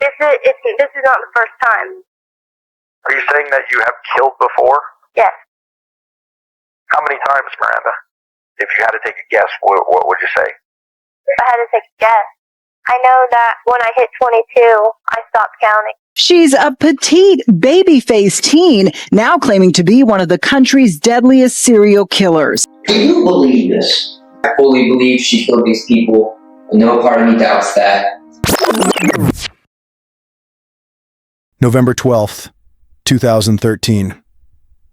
This is not the first time. Are you saying that you have killed before? Yes. How many times, Miranda? If you had to take a guess, what would you say? If I had to take a guess, I know that when I hit 22, I stopped counting. She's a petite, baby-faced teen, now claiming to be one of the country's deadliest serial killers. Do you believe this? I fully believe she killed these people. No part of me doubts that. November 12th, 2013.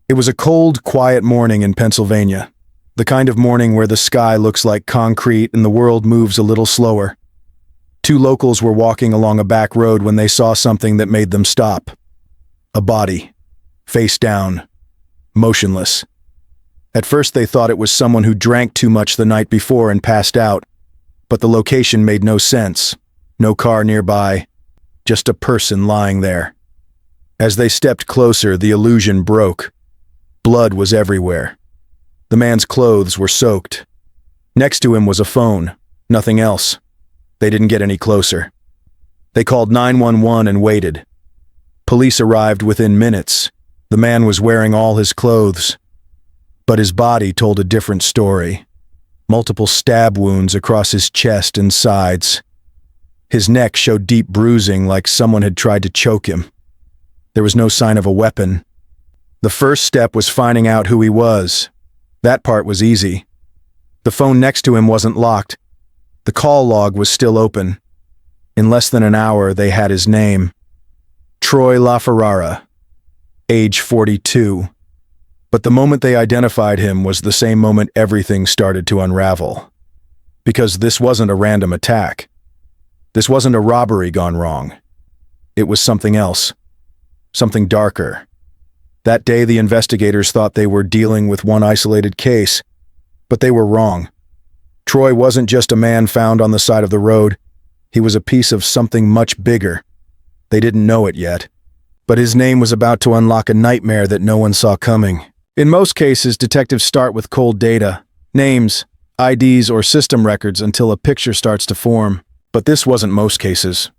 It was a cold, quiet morning in Pennsylvania. The kind of morning where the sky looks like concrete and the world moves a little slower. Two locals were walking along a back road when they saw something that made them stop. A body, face down, motionless. At first they thought it was someone who drank too much the night before and passed out, but the location made no sense. No car nearby, just a person lying there. As they stepped closer, the illusion broke. Blood was everywhere. The man's clothes were soaked. Next to him was a phone, nothing else. They didn't get any closer. They called 911 and waited. Police arrived within minutes. The man was wearing all his clothes. But his body told a different story. Multiple stab wounds across his chest and sides. His neck showed deep bruising like someone had tried to choke him. There was no sign of a weapon. The first step was finding out who he was. That part was easy. The phone next to him wasn't locked. The call log was still open. In less than an hour, they had his name. Troy Laferara, age 42. But the moment they identified him was the same moment everything started to unravel. Because this wasn't a random attack. This wasn't a robbery gone wrong. It was something else. Something darker. That day, the investigators thought they were dealing with one isolated case, but they were wrong. Troy wasn't just a man found on the side of the road. He was a piece of something much bigger. They didn't know it yet. But his name was about to unlock a nightmare that no one saw coming. In most cases, detectives start with cold data, names, IDs, or system records until a picture starts to form. But this wasn't most cases.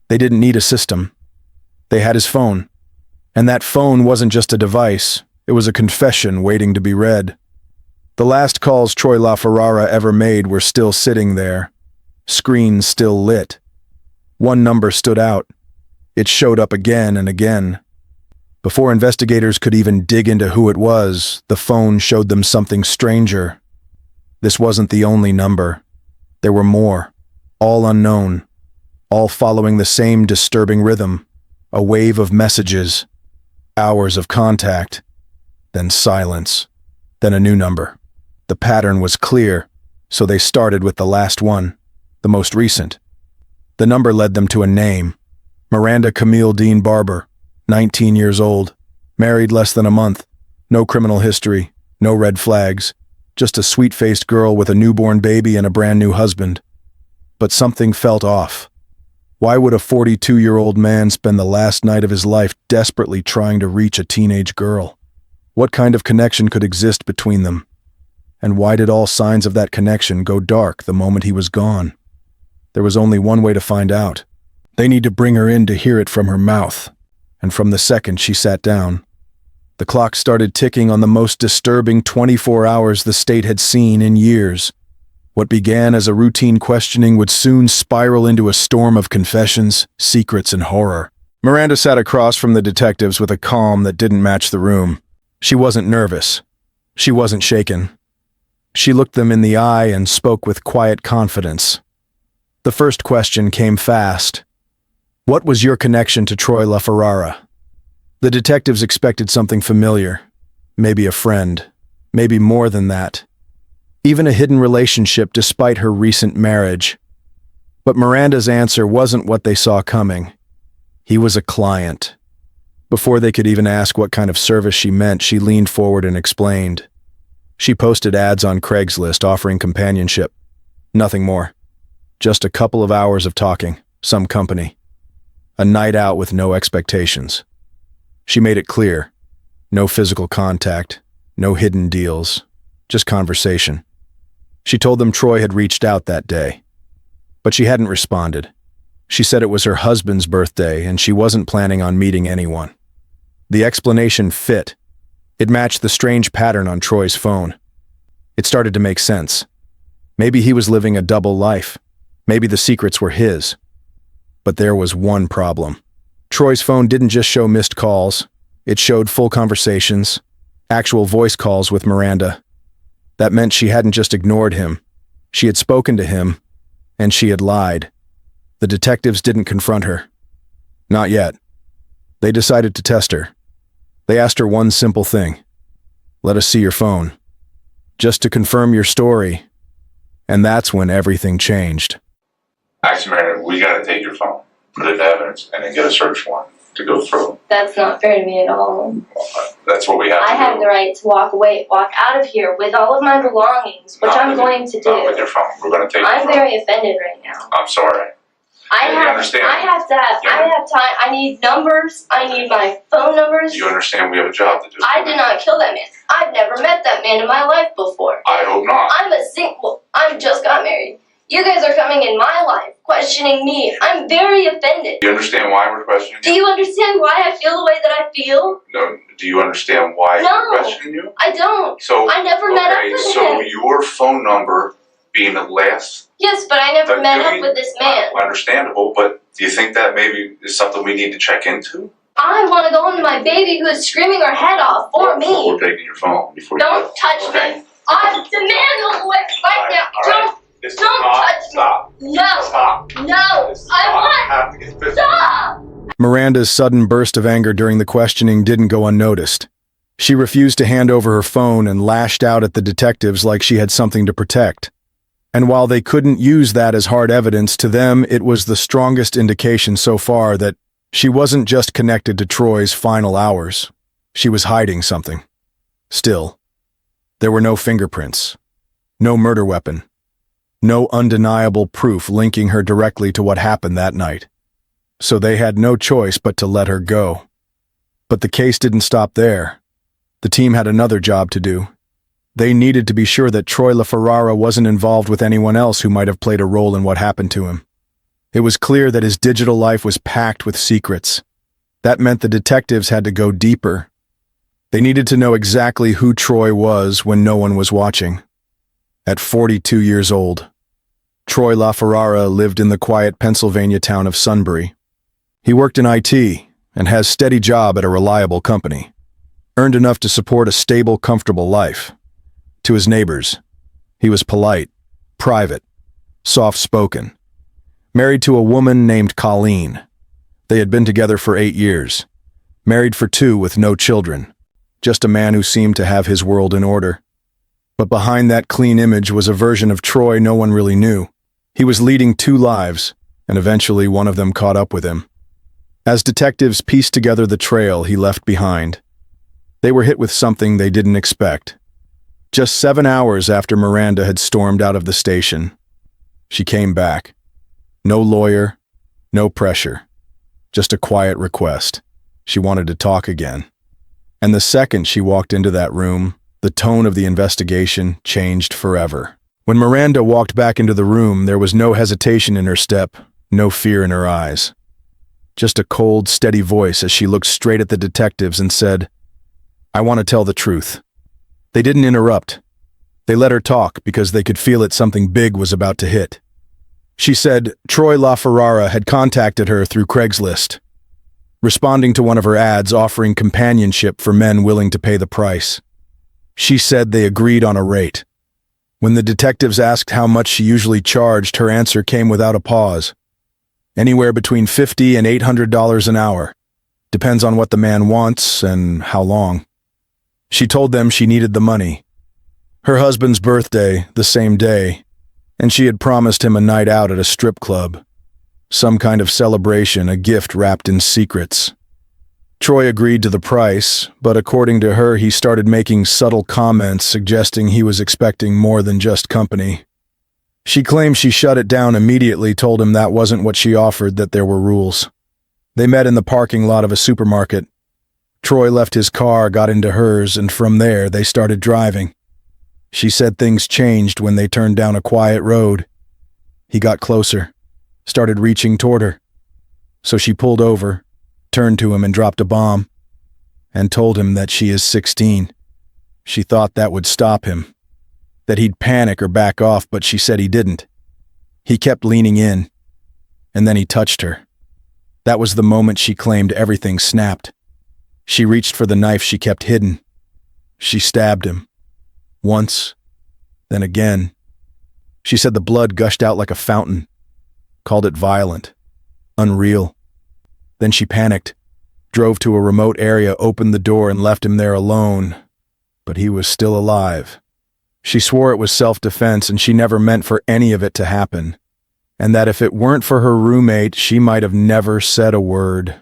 They didn't need a system. They had his phone. And that phone wasn't just a device. It was a confession waiting to be read. The last calls Troy Laferara ever made were still sitting there. Screens still lit. One number stood out. It showed up again and again. Before investigators could even dig into who it was, the phone showed them something stranger. This wasn't the only number. There were more, all unknown, all following the same disturbing rhythm, a wave of messages, hours of contact, then silence, then a new number. The pattern was clear, so they started with the last one, the most recent. The number led them to a name, Miranda Camille Dean Barber, 19 years old, married less than a month, no criminal history, no red flags, just a sweet-faced girl with a newborn baby and a brand new husband. But something felt off. Why would a 42-year-old man spend the last night of his life desperately trying to reach a teenage girl? What kind of connection could exist between them? And why did all signs of that connection go dark the moment he was gone? There was only one way to find out. They need to bring her in to hear it from her mouth. And from the second she sat down, the clock started ticking on the most disturbing 24 hours the state had seen in years. What began as a routine questioning would soon spiral into a storm of confessions, secrets, and horror. Miranda sat across from the detectives with a calm that didn't match the room. She wasn't nervous. She wasn't shaken. She looked them in the eye and spoke with quiet confidence. The first question came fast. What was your connection to Troy Laferara? The detectives expected something familiar. Maybe a friend. Maybe more than that. Even a hidden relationship despite her recent marriage. But Miranda's answer wasn't what they saw coming. He was a client. Before they could even ask what kind of service she meant, she leaned forward and explained. She posted ads on Craigslist offering companionship. Nothing more. Just a couple of hours of talking, some company. A night out with no expectations. She made it clear. No physical contact, no hidden deals, just conversation. She told them Troy had reached out that day. But she hadn't responded. She said it was her husband's birthday and she wasn't planning on meeting anyone. The explanation fit. It matched the strange pattern on Troy's phone. It started to make sense. Maybe he was living a double life. Maybe the secrets were his. But there was one problem. Troy's phone didn't just show missed calls. It showed full conversations, actual voice calls with Miranda. That meant she hadn't just ignored him. She had spoken to him, and she had lied. The detectives didn't confront her. Not yet. They decided to test her. They asked her one simple thing. Let us see your phone. Just to confirm your story. And that's when everything changed. Actually, Miranda, we gotta take your phone, put it in evidence, and then get a search warrant to go through. That's not fair to me at all. That's what we have to do. I have the right to walk out of here with all of my belongings, which I'm going to do. Not with your phone. We're gonna take your phone. I'm very offended right now. I'm sorry. I have time. I need numbers. I need my phone numbers. You understand we have a job to do. I did not kill that man. I've never met that man in my life before. I hope not. I just got married. You guys are coming in my life, questioning me. I'm very offended. Do you understand why we're questioning you? Do you understand why I feel the way that I feel? No. Do you understand why we're questioning you? I don't. So I never met up with him. So your phone number being the last... Yes, but I never met up with this man. Understandable, but do you think that maybe is something we need to check into? I want to go into my baby who is screaming her head off for me. We're taking your phone before you... Don't touch me. I demand a lick right now. Don't touch me. Stop. No. Stop. No. I want... Stop. Miranda's sudden burst of anger during the questioning didn't go unnoticed. She refused to hand over her phone and lashed out at the detectives like she had something to protect. And while they couldn't use that as hard evidence, to them it was the strongest indication so far that she wasn't just connected to Troy's final hours. She was hiding something. Still, there were no fingerprints, no murder weapon, no undeniable proof linking her directly to what happened that night. So they had no choice but to let her go. But the case didn't stop there. The team had another job to do. They needed to be sure that Troy Laferara wasn't involved with anyone else who might have played a role in what happened to him. It was clear that his digital life was packed with secrets. That meant the detectives had to go deeper. They needed to know exactly who Troy was when no one was watching. At 42 years old, Troy Laferara lived in the quiet Pennsylvania town of Sunbury. He worked in IT and has a steady job at a reliable company. Earned enough to support a stable, comfortable life. To his neighbors, he was polite, private, soft-spoken. Married to a woman named Colleen. They had been together for 8 years. Married for 2 with no children. Just a man who seemed to have his world in order. But behind that clean image was a version of Troy no one really knew. He was leading 2 lives, and eventually one of them caught up with him. As detectives pieced together the trail he left behind, they were hit with something they didn't expect. Just 7 hours after Miranda had stormed out of the station, she came back. No lawyer, no pressure, just a quiet request. She wanted to talk again. And the second she walked into that room, the tone of the investigation changed forever. When Miranda walked back into the room, there was no hesitation in her step, no fear in her eyes. Just a cold, steady voice as she looked straight at the detectives and said, "I want to tell the truth." They didn't interrupt. They let her talk because they could feel that something big was about to hit. She said Troy Laferara had contacted her through Craigslist, responding to one of her ads offering companionship for men willing to pay the price. She said they agreed on a rate. When the detectives asked how much she usually charged, her answer came without a pause. Anywhere between $50 and $800 an hour. Depends on what the man wants and how long. She told them she needed the money. Her husband's birthday, the same day, and she had promised him a night out at a strip club. Some kind of celebration, a gift wrapped in secrets. Troy agreed to the price, but according to her, he started making subtle comments suggesting he was expecting more than just company. She claimed she shut it down immediately, told him that wasn't what she offered, that there were rules. They met in the parking lot of a supermarket. Troy left his car, got into hers, and from there they started driving. She said things changed when they turned down a quiet road. He got closer, started reaching toward her. So she pulled over, turned to him and dropped a bomb, and told him that she is 16. She thought that would stop him, that he'd panic or back off, but she said he didn't. He kept leaning in, and then he touched her. That was the moment she claimed everything snapped. She reached for the knife she kept hidden. She stabbed him. Once, then again. She said the blood gushed out like a fountain, called it violent, unreal. Then she panicked, drove to a remote area, opened the door, and left him there alone. But he was still alive. She swore it was self-defense, and she never meant for any of it to happen, and that if it weren't for her roommate, she might have never said a word.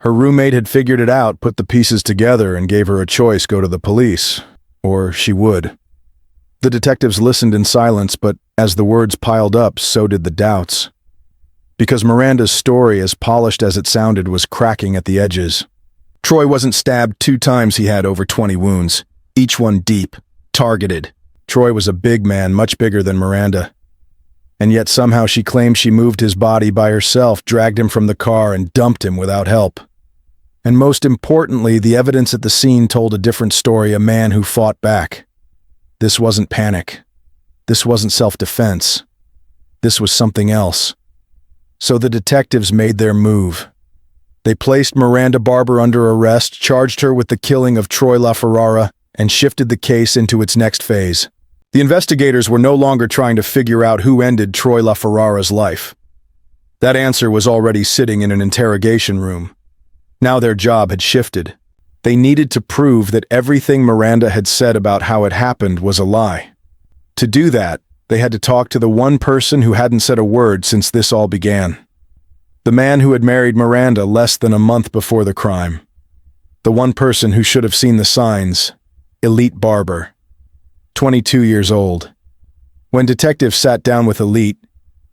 Her roommate had figured it out, put the pieces together, and gave her a choice: go to the police, or she would. The detectives listened in silence, but as the words piled up, so did the doubts. Because Miranda's story, as polished as it sounded, was cracking at the edges. Troy wasn't stabbed 2 times. He had over 20 wounds, each one deep, targeted. Troy was a big man, much bigger than Miranda. And yet somehow she claimed she moved his body by herself, dragged him from the car, and dumped him without help. And most importantly, the evidence at the scene told a different story, a man who fought back. This wasn't panic. This wasn't self-defense. This was something else. So the detectives made their move. They placed Miranda Barber under arrest, charged her with the killing of Troy Laferara, and shifted the case into its next phase. The investigators were no longer trying to figure out who ended Troy Laferrara's life. That answer was already sitting in an interrogation room. Now their job had shifted. They needed to prove that everything Miranda had said about how it happened was a lie. To do that, they had to talk to the one person who hadn't said a word since this all began. The man who had married Miranda less than a month before the crime. The one person who should have seen the signs, Elite Barber, 22 years old. When detectives sat down with Elite,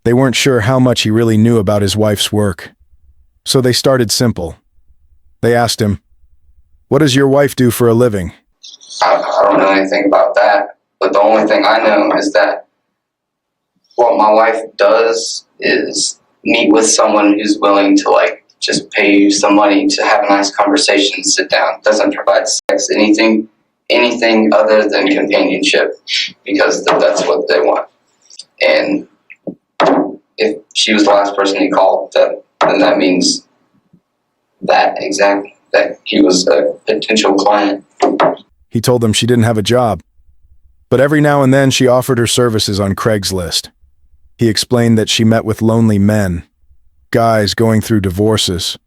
they weren't sure how much he really knew about his wife's work. So they started simple. They asked him, "What does your wife do for a living?" I don't know anything about that, but the only thing I know is that what my wife does is meet with someone who's willing to just pay you some money to have a nice conversation and sit down. Doesn't provide sex, anything other than companionship, because that's what they want. And if she was the last person he called, then that means that he was a potential client. He told them she didn't have a job, but every now and then she offered her services on Craigslist. He explained that she met with lonely men, guys going through divorces,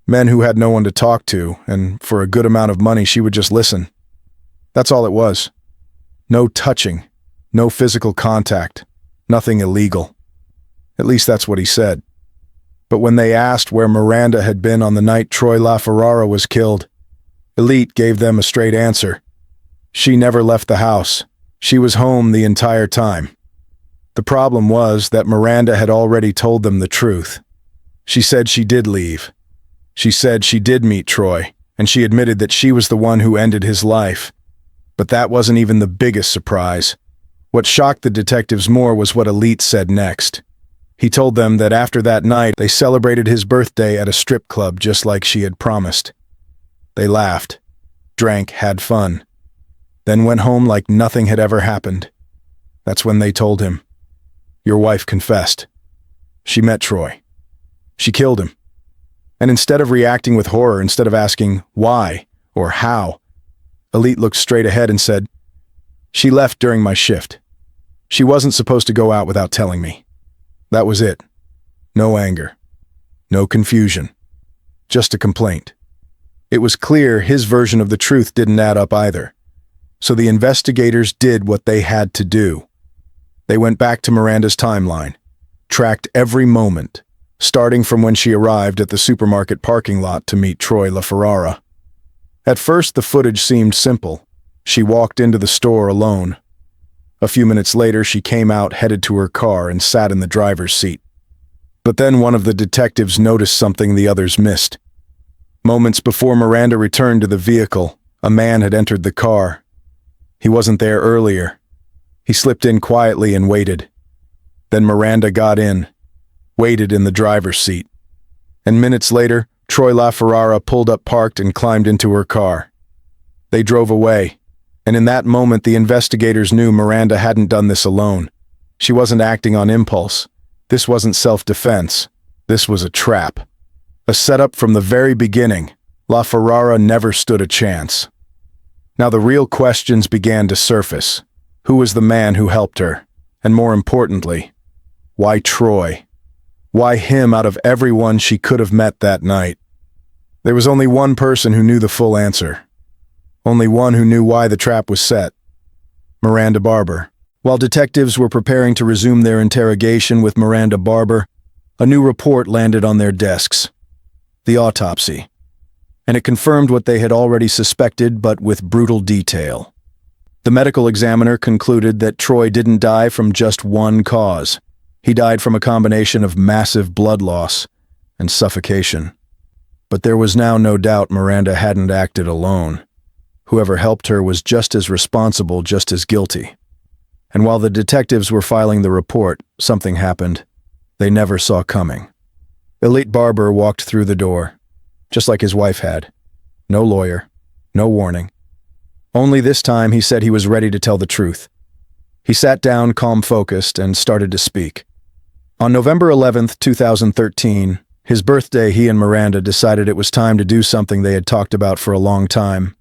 men who had no one to talk to, and for a good amount of money she would just listen. That's all it was. No touching, no physical contact, nothing illegal. At least that's what he said. But when they asked where Miranda had been on the night Troy Laferara was killed, Elite gave them a straight answer. She never left the house. She was home the entire time. The problem was that Miranda had already told them the truth. She said she did leave. She said she did meet Troy, and she admitted that she was the one who ended his life. But that wasn't even the biggest surprise. What shocked the detectives more was what Elite said next. He told them that after that night, they celebrated his birthday at a strip club just like she had promised. They laughed, drank, had fun, then went home like nothing had ever happened. That's when they told him, "Your wife confessed. She met Troy. She killed him." And instead of reacting with horror, instead of asking why or how, Elite looked straight ahead and said, "She left during my shift. She wasn't supposed to go out without telling me. That was it. No anger. No confusion. Just a complaint." It was clear his version of the truth didn't add up either. So the investigators did what they had to do. They went back to Miranda's timeline, tracked every moment, starting from when she arrived at the supermarket parking lot to meet Troy Laferara. At first, the footage seemed simple. She walked into the store alone. A few minutes later, she came out, headed to her car, and sat in the driver's seat. But then one of the detectives noticed something the others missed. Moments before Miranda returned to the vehicle, a man had entered the car. He wasn't there earlier. He slipped in quietly and waited. Then Miranda got in, waited in the driver's seat. And minutes later, Troy Laferara pulled up parked and climbed into her car. They drove away, and in that moment the investigators knew Miranda hadn't done this alone. She wasn't acting on impulse. This wasn't self-defense. This was a trap. A setup from the very beginning. Laferara never stood a chance. Now the real questions began to surface. Who was the man who helped her? And more importantly, why Troy? Why him out of everyone she could have met that night? There was only one person who knew the full answer. Only one who knew why the trap was set. Miranda Barber. While detectives were preparing to resume their interrogation with Miranda Barber, a new report landed on their desks. The autopsy. And it confirmed what they had already suspected, but with brutal detail. The medical examiner concluded that Troy didn't die from just one cause. He died from a combination of massive blood loss and suffocation. But there was now no doubt Miranda hadn't acted alone. Whoever helped her was just as responsible, just as guilty. And while the detectives were filing the report, something happened they never saw coming. Elite Barber walked through the door, just like his wife had. No lawyer, no warning. Only this time he said he was ready to tell the truth. He sat down, calm-focused, and started to speak. On November 11th, 2013, his birthday, he and Miranda decided it was time to do something they had talked about for a long time.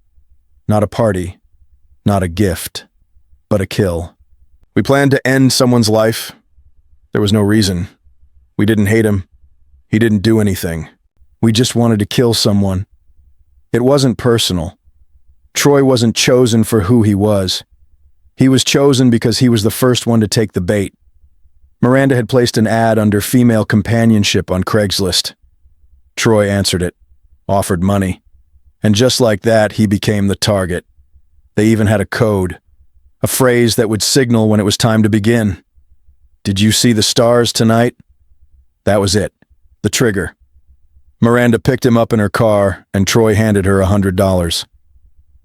Not a party, not a gift, but a kill. We planned to end someone's life. There was no reason. We didn't hate him. He didn't do anything. We just wanted to kill someone. It wasn't personal. Troy wasn't chosen for who he was. He was chosen because he was the first one to take the bait. Miranda had placed an ad under female companionship on Craigslist. Troy answered it, offered money. And just like that, he became the target. They even had a code, a phrase that would signal when it was time to begin. Did you see the stars tonight? That was it, the trigger. Miranda picked him up in her car, and Troy handed her $100.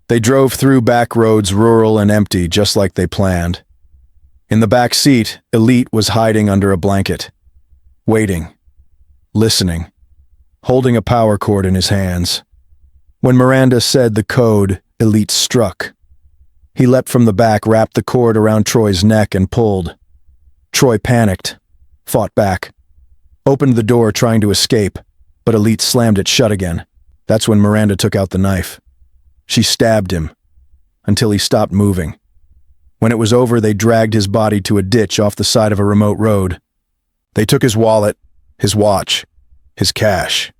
They drove through back roads, rural and empty, just like they planned. In the back seat, Elite was hiding under a blanket, waiting, listening, holding a power cord in his hands. When Miranda said the code, Elite struck. He leapt from the back, wrapped the cord around Troy's neck, and pulled. Troy panicked, fought back, opened the door trying to escape, but Elite slammed it shut again. That's when Miranda took out the knife. She stabbed him, until he stopped moving. When it was over, they dragged his body to a ditch off the side of a remote road. They took his wallet, his watch, his cash,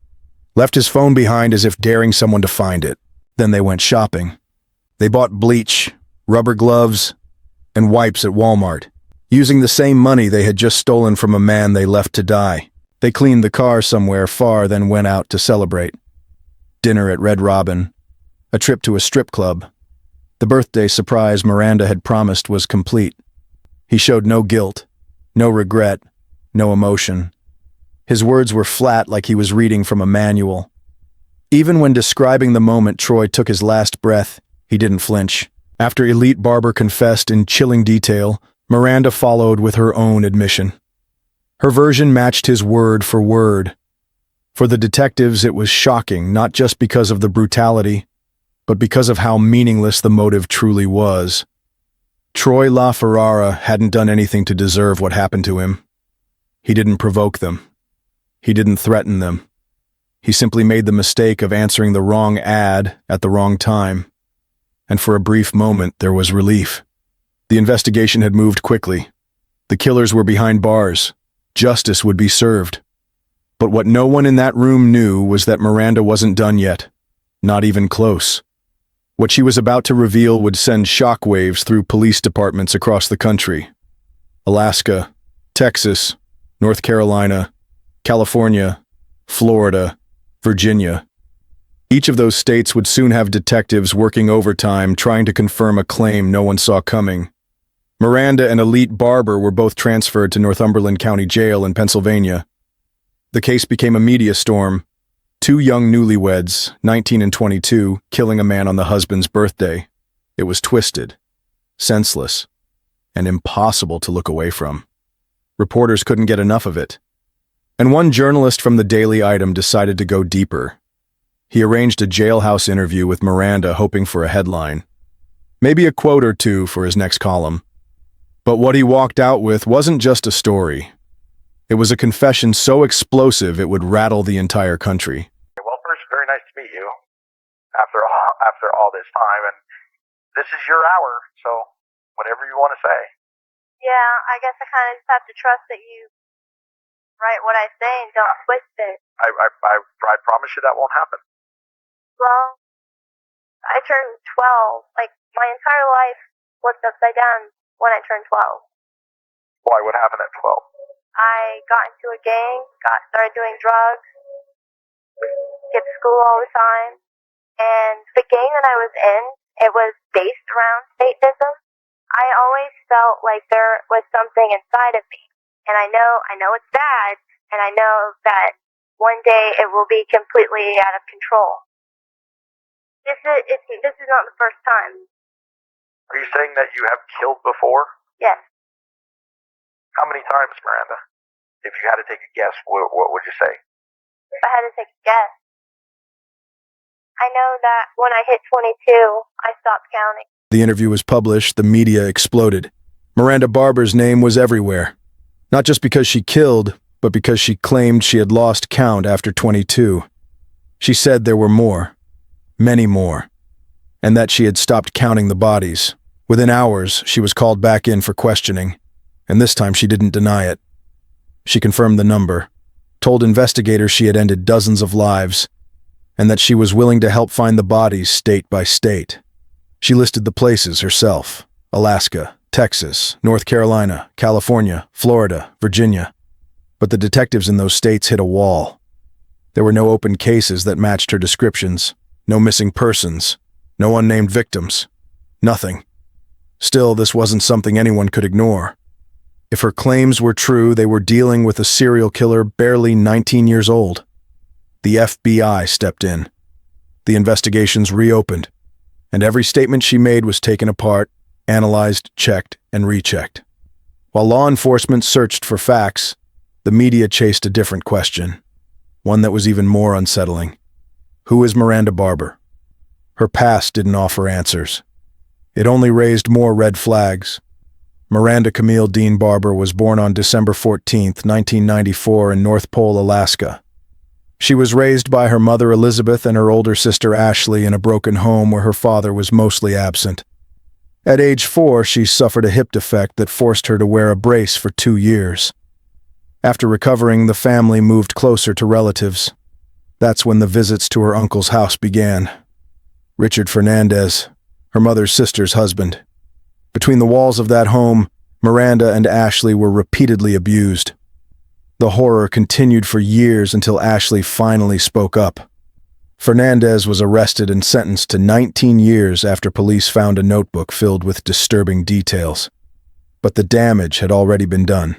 left his phone behind as if daring someone to find it. Then they went shopping. They bought bleach, rubber gloves, and wipes at Walmart, using the same money they had just stolen from a man they left to die. They cleaned the car somewhere far, then went out to celebrate. Dinner at Red Robin, a trip to a strip club. The birthday surprise Miranda had promised was complete. He showed no guilt, no regret, no emotion. His words were flat, like he was reading from a manual. Even when describing the moment Troy took his last breath, he didn't flinch. After Elite Barber confessed in chilling detail, Miranda followed with her own admission. Her version matched his word for word. For the detectives, it was shocking, not just because of the brutality, but because of how meaningless the motive truly was. Troy Laferara hadn't done anything to deserve what happened to him. He didn't provoke them. He didn't threaten them. He simply made the mistake of answering the wrong ad at the wrong time. And for a brief moment, there was relief. The investigation had moved quickly. The killers were behind bars. Justice would be served. But what no one in that room knew was that Miranda wasn't done yet. Not even close. What she was about to reveal would send shockwaves through police departments across the country. Alaska, Texas, North Carolina, California, Florida, Virginia. Each of those states would soon have detectives working overtime trying to confirm a claim no one saw coming. Miranda and Elite Barber were both transferred to Northumberland County Jail in Pennsylvania. The case became a media storm. Two young newlyweds, 19 and 22, killing a man on the husband's birthday. It was twisted, senseless, and impossible to look away from. Reporters couldn't get enough of it. And one journalist from the Daily Item decided to go deeper. He arranged a jailhouse interview with Miranda, hoping for a headline. Maybe a quote or two for his next column. But what he walked out with wasn't just a story. It was a confession so explosive it would rattle the entire country. Well, first, very nice to meet you after all this time, and this is your hour, so whatever you want to say. Yeah, I guess I kind of just have to trust that you write what I say and don't twist it. I promise you that won't happen. Well, I turned 12. Like, my entire life flipped upside down when I turned 12. Why? What happened at 12? I got into a gang, started doing drugs, skipped school all the time, and the gang that I was in, it was based around Satanism. I always felt like there was something inside of me, and I know it's bad, and I know that one day it will be completely out of control. This is not the first time. Are you saying that you have killed before? Yes. How many times, Miranda? If you had to take a guess, what would you say? If I had to take a guess, I know that when I hit 22, I stopped counting. The interview was published, the media exploded. Miranda Barber's name was everywhere. Not just because she killed, but because she claimed she had lost count after 22. She said there were more, many more, and that she had stopped counting the bodies. Within hours, she was called back in for questioning, and this time she didn't deny it. She confirmed the number, told investigators she had ended dozens of lives, and that she was willing to help find the bodies state by state. She listed the places herself: Alaska, Texas, North Carolina, California, Florida, Virginia. But the detectives in those states hit a wall. There were no open cases that matched her descriptions, no missing persons, no unnamed victims, nothing. Still, this wasn't something anyone could ignore. If her claims were true, they were dealing with a serial killer barely 19 years old. The FBI stepped in. The investigations reopened, and every statement she made was taken apart, analyzed, checked, and rechecked. While law enforcement searched for facts, the media chased a different question, one that was even more unsettling. Who is Miranda Barber? Her past didn't offer answers. It only raised more red flags. Miranda Camille Dean Barber was born on December 14, 1994 in North Pole, Alaska. She was raised by her mother Elizabeth and her older sister Ashley in a broken home where her father was mostly absent. At age 4, she suffered a hip defect that forced her to wear a brace for 2 years. After recovering, the family moved closer to relatives. That's when the visits to her uncle's house began. Richard Fernandez, her mother's sister's husband. Between the walls of that home, Miranda and Ashley were repeatedly abused. The horror continued for years until Ashley finally spoke up. Fernandez was arrested and sentenced to 19 years after police found a notebook filled with disturbing details. But the damage had already been done.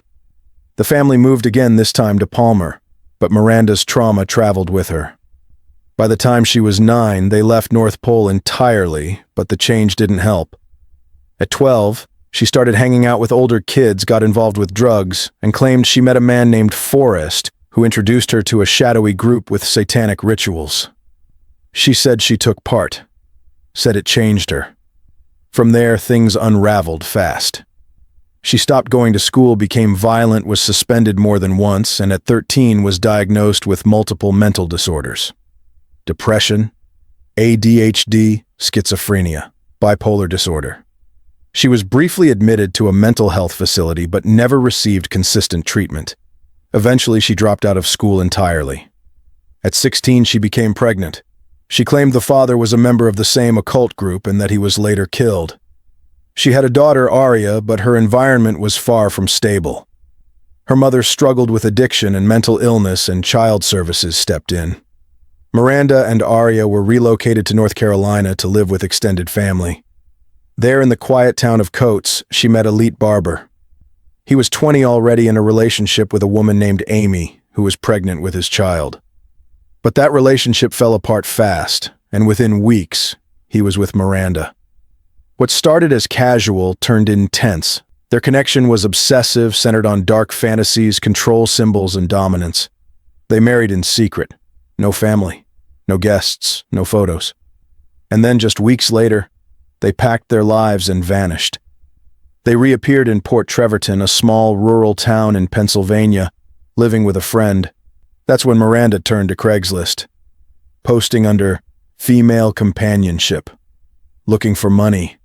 The family moved again, this time to Palmer, but Miranda's trauma traveled with her. By the time she was 9, they left North Pole entirely, but the change didn't help. At 12, she started hanging out with older kids, got involved with drugs, and claimed she met a man named Forrest, who introduced her to a shadowy group with satanic rituals. She said she took part, said it changed her. From there, things unraveled fast. She stopped going to school, became violent, was suspended more than once, and at 13 was diagnosed with multiple mental disorders. Depression, ADHD, schizophrenia, bipolar disorder. She was briefly admitted to a mental health facility but never received consistent treatment. Eventually, she dropped out of school entirely. At 16, she became pregnant. She claimed the father was a member of the same occult group and that he was later killed. She had a daughter, Aria, but her environment was far from stable. Her mother struggled with addiction and mental illness, and child services stepped in. Miranda and Aria were relocated to North Carolina to live with extended family. There in the quiet town of Coates, she met Elite Barber. He was 20 already, in a relationship with a woman named Amy, who was pregnant with his child. But that relationship fell apart fast, and within weeks, he was with Miranda. What started as casual turned intense, Their connection was obsessive, centered on dark fantasies, control symbols, and dominance. They married in secret. No family, no guests, no photos. And then just weeks later, they packed their lives and vanished. They reappeared in Port Trevorton, a small rural town in Pennsylvania, living with a friend. That's when Miranda turned to Craigslist, posting under female companionship, looking for money,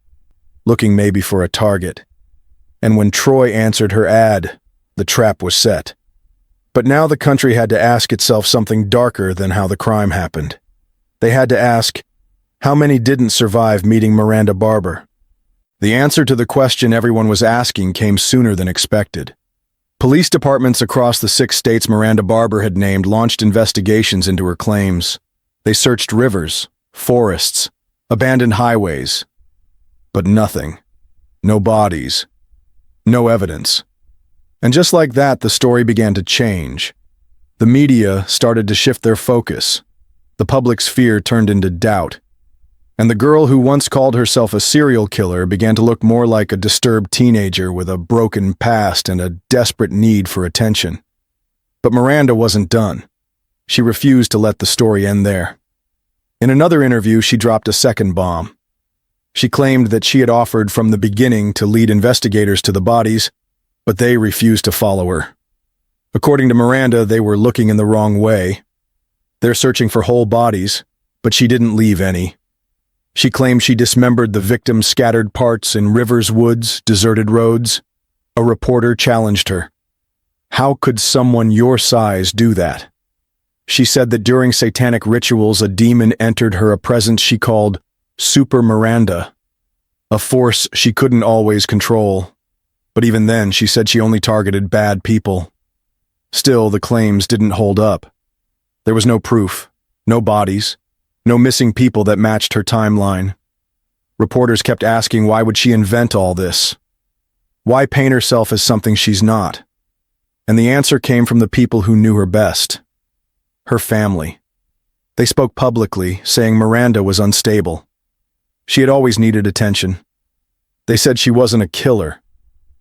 looking maybe for a target. And when Troy answered her ad, the trap was set. But now the country had to ask itself something darker than how the crime happened. They had to ask, how many didn't survive meeting Miranda Barber? The answer to the question everyone was asking came sooner than expected. Police departments across the 6 states Miranda Barber had named launched investigations into her claims. They searched rivers, forests, abandoned highways. But nothing. No bodies. No evidence. And just like that, the story began to change. The media started to shift their focus. The public's fear turned into doubt. And the girl who once called herself a serial killer began to look more like a disturbed teenager with a broken past and a desperate need for attention. But Miranda wasn't done. She refused to let the story end there. In another interview, she dropped a second bomb. She claimed that she had offered from the beginning to lead investigators to the bodies, but they refused to follow her. According to Miranda, they were looking in the wrong way. They're searching for whole bodies, but she didn't leave any. She claimed she dismembered the victims' scattered parts in rivers, woods, deserted roads. A reporter challenged her. How could someone your size do that? She said that during satanic rituals, a demon entered her, a presence she called Super Miranda, a force she couldn't always control. But even then, she said she only targeted bad people. Still, the claims didn't hold up. There was no proof, no bodies, no missing people that matched her timeline. Reporters kept asking, why would she invent all this? Why paint herself as something she's not? And the answer came from the people who knew her best. Her family. They spoke publicly, saying Miranda was unstable. She had always needed attention. They said she wasn't a killer,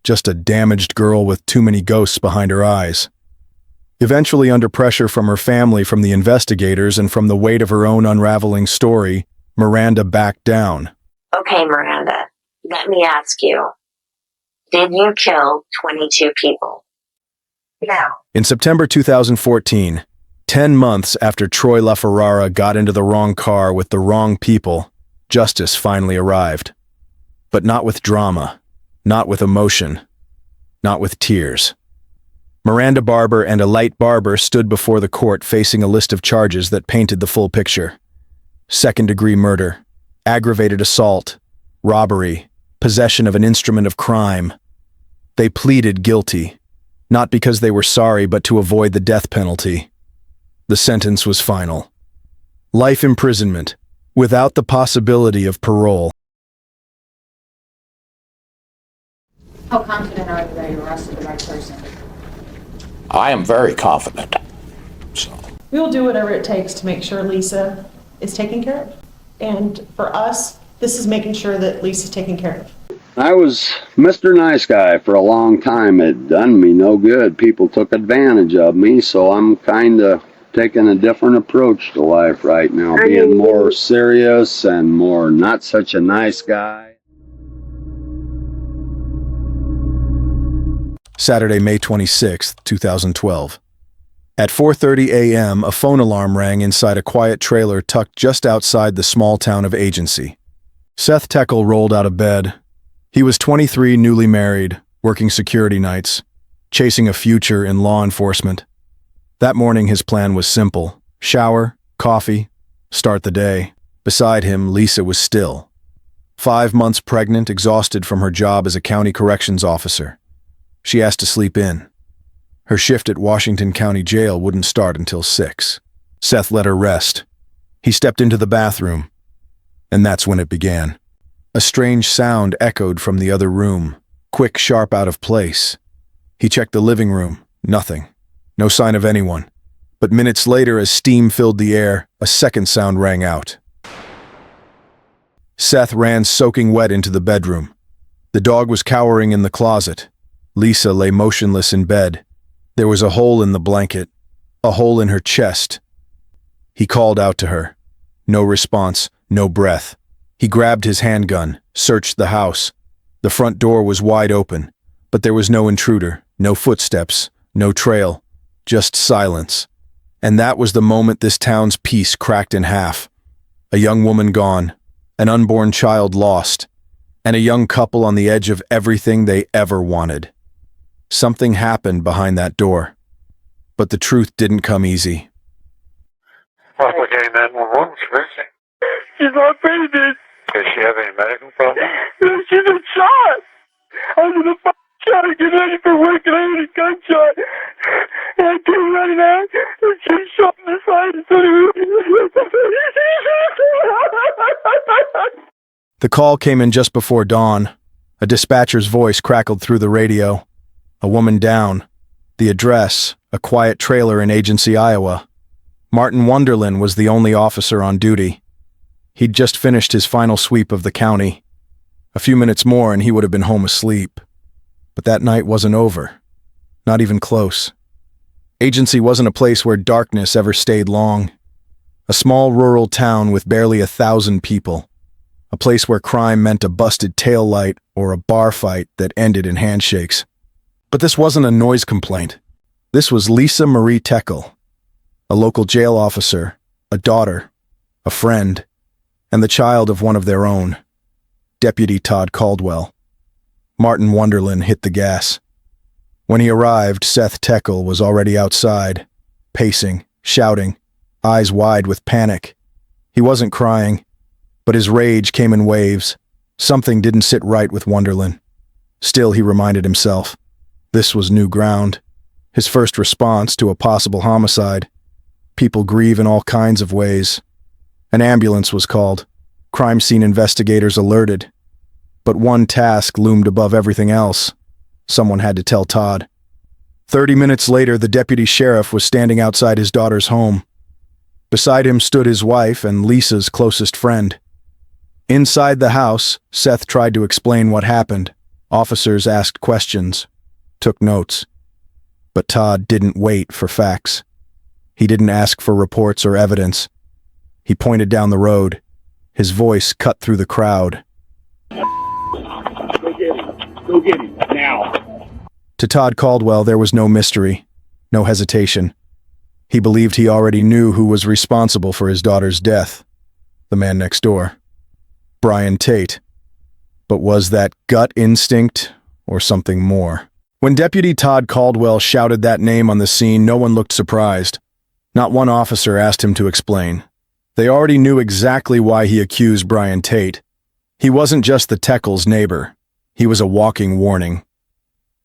just a damaged girl with too many ghosts behind her eyes. Eventually, under pressure from her family, from the investigators, and from the weight of her own unraveling story, Miranda backed down. Okay, Miranda, let me ask you, did you kill 22 people? No. In September 2014, 10 months after Troy Laferara got into the wrong car with the wrong people, justice finally arrived. But not with drama, not with emotion, not with tears. Miranda Barber and a light Barber stood before the court facing a list of charges that painted the full picture. Second-degree murder, aggravated assault, robbery, possession of an instrument of crime. They pleaded guilty, not because they were sorry, but to avoid the death penalty. The sentence was final. Life imprisonment, without the possibility of parole. How confident are you that you arrested the right person? I am very confident. So. We will do whatever it takes to make sure Lisa is taken care of. And for us, this is making sure that Lisa's taken care of. I was Mr. Nice Guy for a long time. It done me no good. People took advantage of me, so I'm kind of taking a different approach to life right now, being more serious and more not such a nice guy. Saturday, May 26, 2012. At 4:30 a.m., a phone alarm rang inside a quiet trailer tucked just outside the small town of Agency. Seth Tekel rolled out of bed. He was 23, newly married, working security nights, chasing a future in law enforcement. That morning, his plan was simple. Shower, coffee, start the day. Beside him, Lisa was still. 5 months pregnant, exhausted from her job as a county corrections officer. She asked to sleep in. Her shift at Washington County Jail wouldn't start until 6. Seth let her rest. He stepped into the bathroom, and that's when it began. A strange sound echoed from the other room, quick, sharp, out of place. He checked the living room. Nothing. No sign of anyone. But minutes later, as steam filled the air, a second sound rang out. Seth ran soaking wet into the bedroom. The dog was cowering in the closet. Lisa lay motionless in bed. There was a hole in the blanket, a hole in her chest. He called out to her. No response, no breath. He grabbed his handgun, searched the house. The front door was wide open, but there was no intruder, no footsteps, no trail, just silence. And that was the moment this town's peace cracked in half. A young woman gone, an unborn child lost, and a young couple on the edge of everything they ever wanted. Something happened behind that door. But the truth didn't come easy. Okay, 911, missing. She's my baby. Does she have any medical problems? She's been shot. I was in a shot to get ready for work and I heard a gunshot. And I came running out and she shot in the side and The call came in just before dawn. A dispatcher's voice crackled through the radio. A woman down. The address, a quiet trailer in Agency, Iowa. Martin Wunderlin was the only officer on duty. He'd just finished his final sweep of the county. A few minutes more and he would have been home asleep. But that night wasn't over. Not even close. Agency wasn't a place where darkness ever stayed long. A small rural town with barely 1,000 people. A place where crime meant a busted taillight or a bar fight that ended in handshakes. But this wasn't a noise complaint. This was Lisa Marie Teckel, a local jail officer, a daughter, a friend, and the child of one of their own, Deputy Todd Caldwell. Martin Wunderlin hit the gas. When he arrived, Seth Teckel was already outside, pacing, shouting, eyes wide with panic. He wasn't crying, but his rage came in waves. Something didn't sit right with Wunderlin. Still, he reminded himself, this was new ground. His first response to a possible homicide. People grieve in all kinds of ways. An ambulance was called. Crime scene investigators alerted. But one task loomed above everything else. Someone had to tell Todd. 30 minutes later, the deputy sheriff was standing outside his daughter's home. Beside him stood his wife and Lisa's closest friend. Inside the house, Seth tried to explain what happened. Officers asked questions, took notes. But Todd didn't wait for facts. He didn't ask for reports or evidence. He pointed down the road. His voice cut through the crowd. Go get him. Go get him. Now. To Todd Caldwell, there was no mystery, no hesitation. He believed he already knew who was responsible for his daughter's death. The man next door. Brian Tate. But was that gut instinct or something more? When Deputy Todd Caldwell shouted that name on the scene, no one looked surprised. Not one officer asked him to explain. They already knew exactly why he accused Brian Tate. He wasn't just the Teckel's neighbor. He was a walking warning.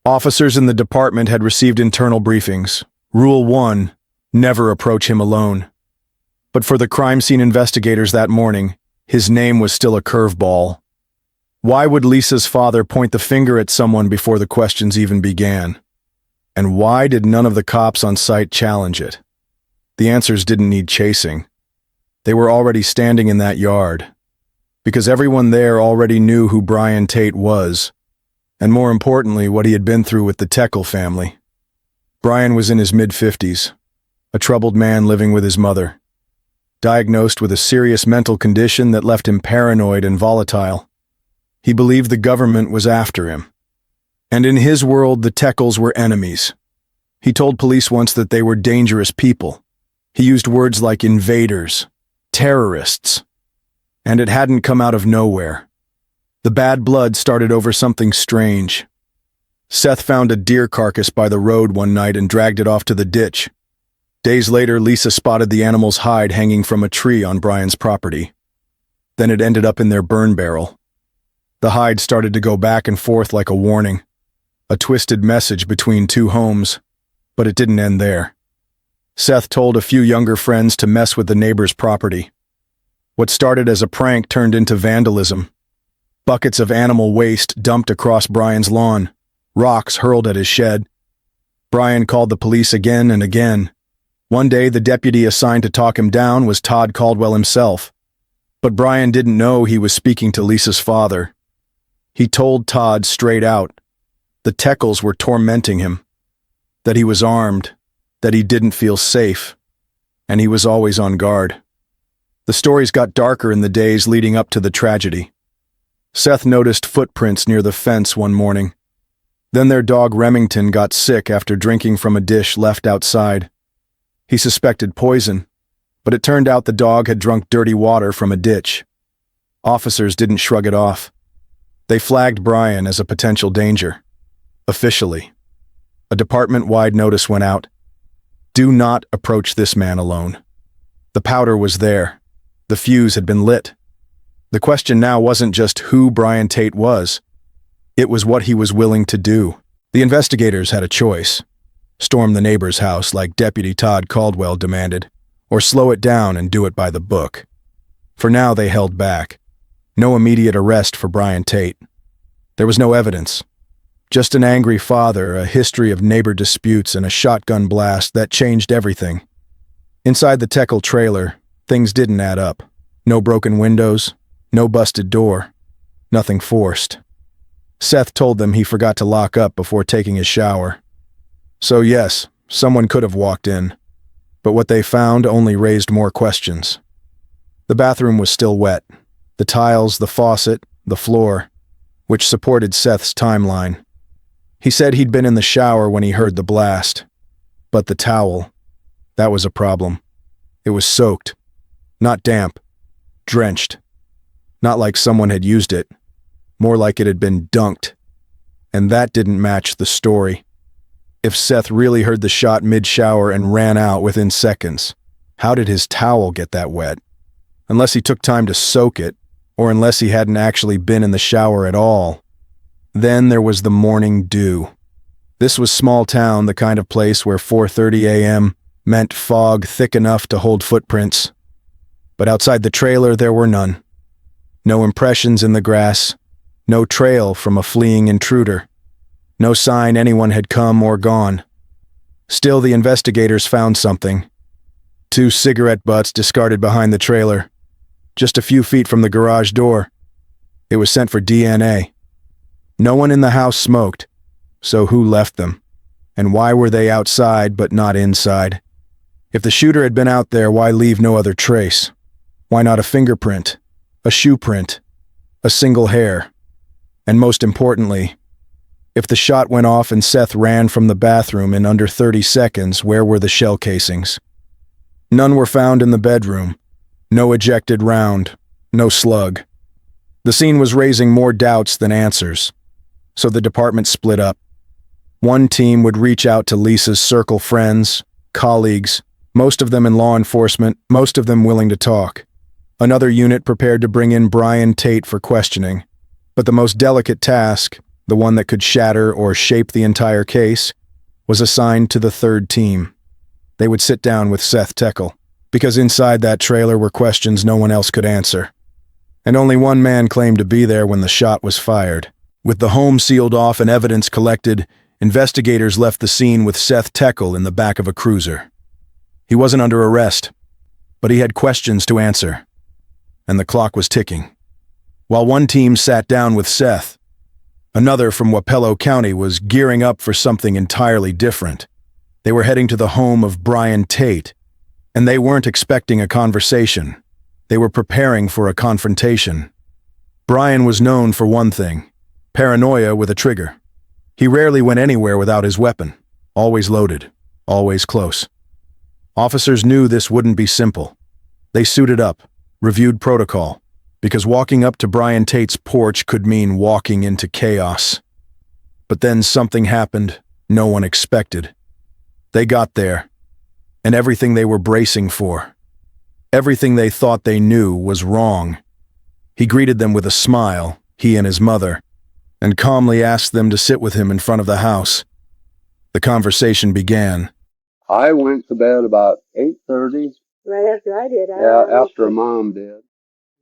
Officers in the department had received internal briefings. Rule 1, never approach him alone. But for the crime scene investigators that morning, his name was still a curveball. Why would Lisa's father point the finger at someone before the questions even began? And why did none of the cops on site challenge it? The answers didn't need chasing. They were already standing in that yard. Because everyone there already knew who Brian Tate was, and more importantly, what he had been through with the Teckel family. Brian was in his mid-50s, a troubled man living with his mother, diagnosed with a serious mental condition that left him paranoid and volatile. He believed the government was after him. And in his world, the Teckels were enemies. He told police once that they were dangerous people. He used words like invaders, terrorists. And it hadn't come out of nowhere. The bad blood started over something strange. Seth found a deer carcass by the road one night and dragged it off to the ditch. Days later, Lisa spotted the animal's hide hanging from a tree on Brian's property. Then it ended up in their burn barrel. The hide started to go back and forth like a warning, a twisted message between two homes, but it didn't end there. Seth told a few younger friends to mess with the neighbor's property. What started as a prank turned into vandalism. Buckets of animal waste dumped across Brian's lawn, rocks hurled at his shed. Brian called the police again and again. One day, the deputy assigned to talk him down was Todd Caldwell himself. But Brian didn't know he was speaking to Lisa's father. He told Todd straight out. The Teckles were tormenting him. That he was armed, that he didn't feel safe, and he was always on guard. The stories got darker in the days leading up to the tragedy. Seth noticed footprints near the fence one morning. Then their dog Remington got sick after drinking from a dish left outside. He suspected poison, but it turned out the dog had drunk dirty water from a ditch. Officers didn't shrug it off. They flagged Brian as a potential danger. Officially. A department-wide notice went out. Do not approach this man alone. The powder was there. The fuse had been lit. The question now wasn't just who Brian Tate was. It was what he was willing to do. The investigators had a choice. Storm the neighbor's house like Deputy Todd Caldwell demanded, or slow it down and do it by the book. For now they held back. No immediate arrest for Brian Tate. There was no evidence. Just an angry father, a history of neighbor disputes, and a shotgun blast that changed everything. Inside the Teckle trailer, things didn't add up. No broken windows, no busted door, nothing forced. Seth told them he forgot to lock up before taking his shower. So yes, someone could have walked in, but what they found only raised more questions. The bathroom was still wet. The tiles, the faucet, the floor, which supported Seth's timeline. He said he'd been in the shower when he heard the blast. But the towel, that was a problem. It was soaked. Not damp. Drenched. Not like someone had used it. More like it had been dunked. And that didn't match the story. If Seth really heard the shot mid-shower and ran out within seconds, how did his towel get that wet? Unless he took time to soak it, or unless he hadn't actually been in the shower at all. Then there was the morning dew. This was small town, the kind of place where 4:30 a.m. meant fog thick enough to hold footprints. But outside the trailer there were none. No impressions in the grass, no trail from a fleeing intruder, no sign anyone had come or gone. Still, the investigators found something. 2 cigarette butts discarded behind the trailer, just a few feet from the garage door. It was sent for DNA. No one in the house smoked, so who left them? And why were they outside but not inside? If the shooter had been out there, why leave no other trace? Why not a fingerprint, a shoe print, a single hair? And most importantly, if the shot went off and Seth ran from the bathroom in under 30 seconds, where were the shell casings? None were found in the bedroom. No ejected round, no slug. The scene was raising more doubts than answers. So the department split up. One team would reach out to Lisa's circle friends, colleagues, most of them in law enforcement, most of them willing to talk. Another unit prepared to bring in Brian Tate for questioning. But the most delicate task, the one that could shatter or shape the entire case, was assigned to the third team. They would sit down with Seth Teckle, because inside that trailer were questions no one else could answer. And only one man claimed to be there when the shot was fired. With the home sealed off and evidence collected, investigators left the scene with Seth Teckle in the back of a cruiser. He wasn't under arrest, but he had questions to answer. And the clock was ticking. While one team sat down with Seth, another from Wapello County was gearing up for something entirely different. They were heading to the home of Brian Tate, and they weren't expecting a conversation. They were preparing for a confrontation. Brian was known for one thing: paranoia with a trigger. He rarely went anywhere without his weapon, always loaded, always close. Officers knew this wouldn't be simple. They suited up, reviewed protocol, because walking up to Brian Tate's porch could mean walking into chaos. But then something happened no one expected. They got there, and everything they were bracing for, everything they thought they knew, was wrong. He greeted them with a smile, he and his mother, and calmly asked them to sit with him in front of the house. The conversation began. I went to bed about 8:30. Right after I did. After Mom did.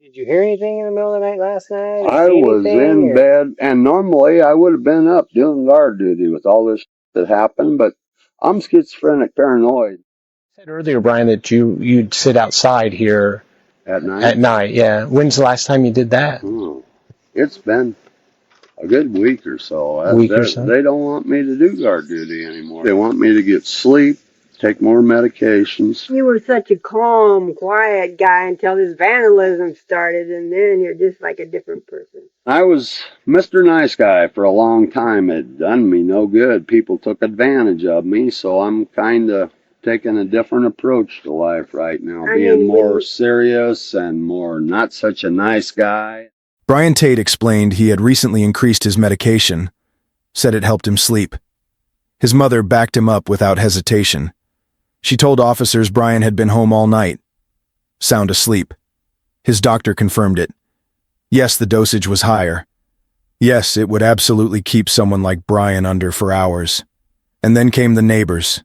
Did you hear anything in the middle of the night last night? I was in bed, and normally I would have been up doing guard duty with all this that happened, but I'm schizophrenic paranoid. You said earlier, Brian, that you'd sit outside here at night. At night, yeah. When's the last time you did that? It's been a good week or so. Week or so? They don't want me to do guard duty anymore. They want me to get sleep, take more medications. You were such a calm, quiet guy until this vandalism started, and then you're just like a different person. I was Mr. Nice Guy for a long time. It done me no good. People took advantage of me, so I'm kind of taking a different approach to life right now, being more serious and more not such a nice guy. Brian Tate explained he had recently increased his medication, said it helped him sleep. His mother backed him up without hesitation. She told officers Brian had been home all night, sound asleep. His doctor confirmed it. Yes, the dosage was higher. Yes, it would absolutely keep someone like Brian under for hours. And then came the neighbors.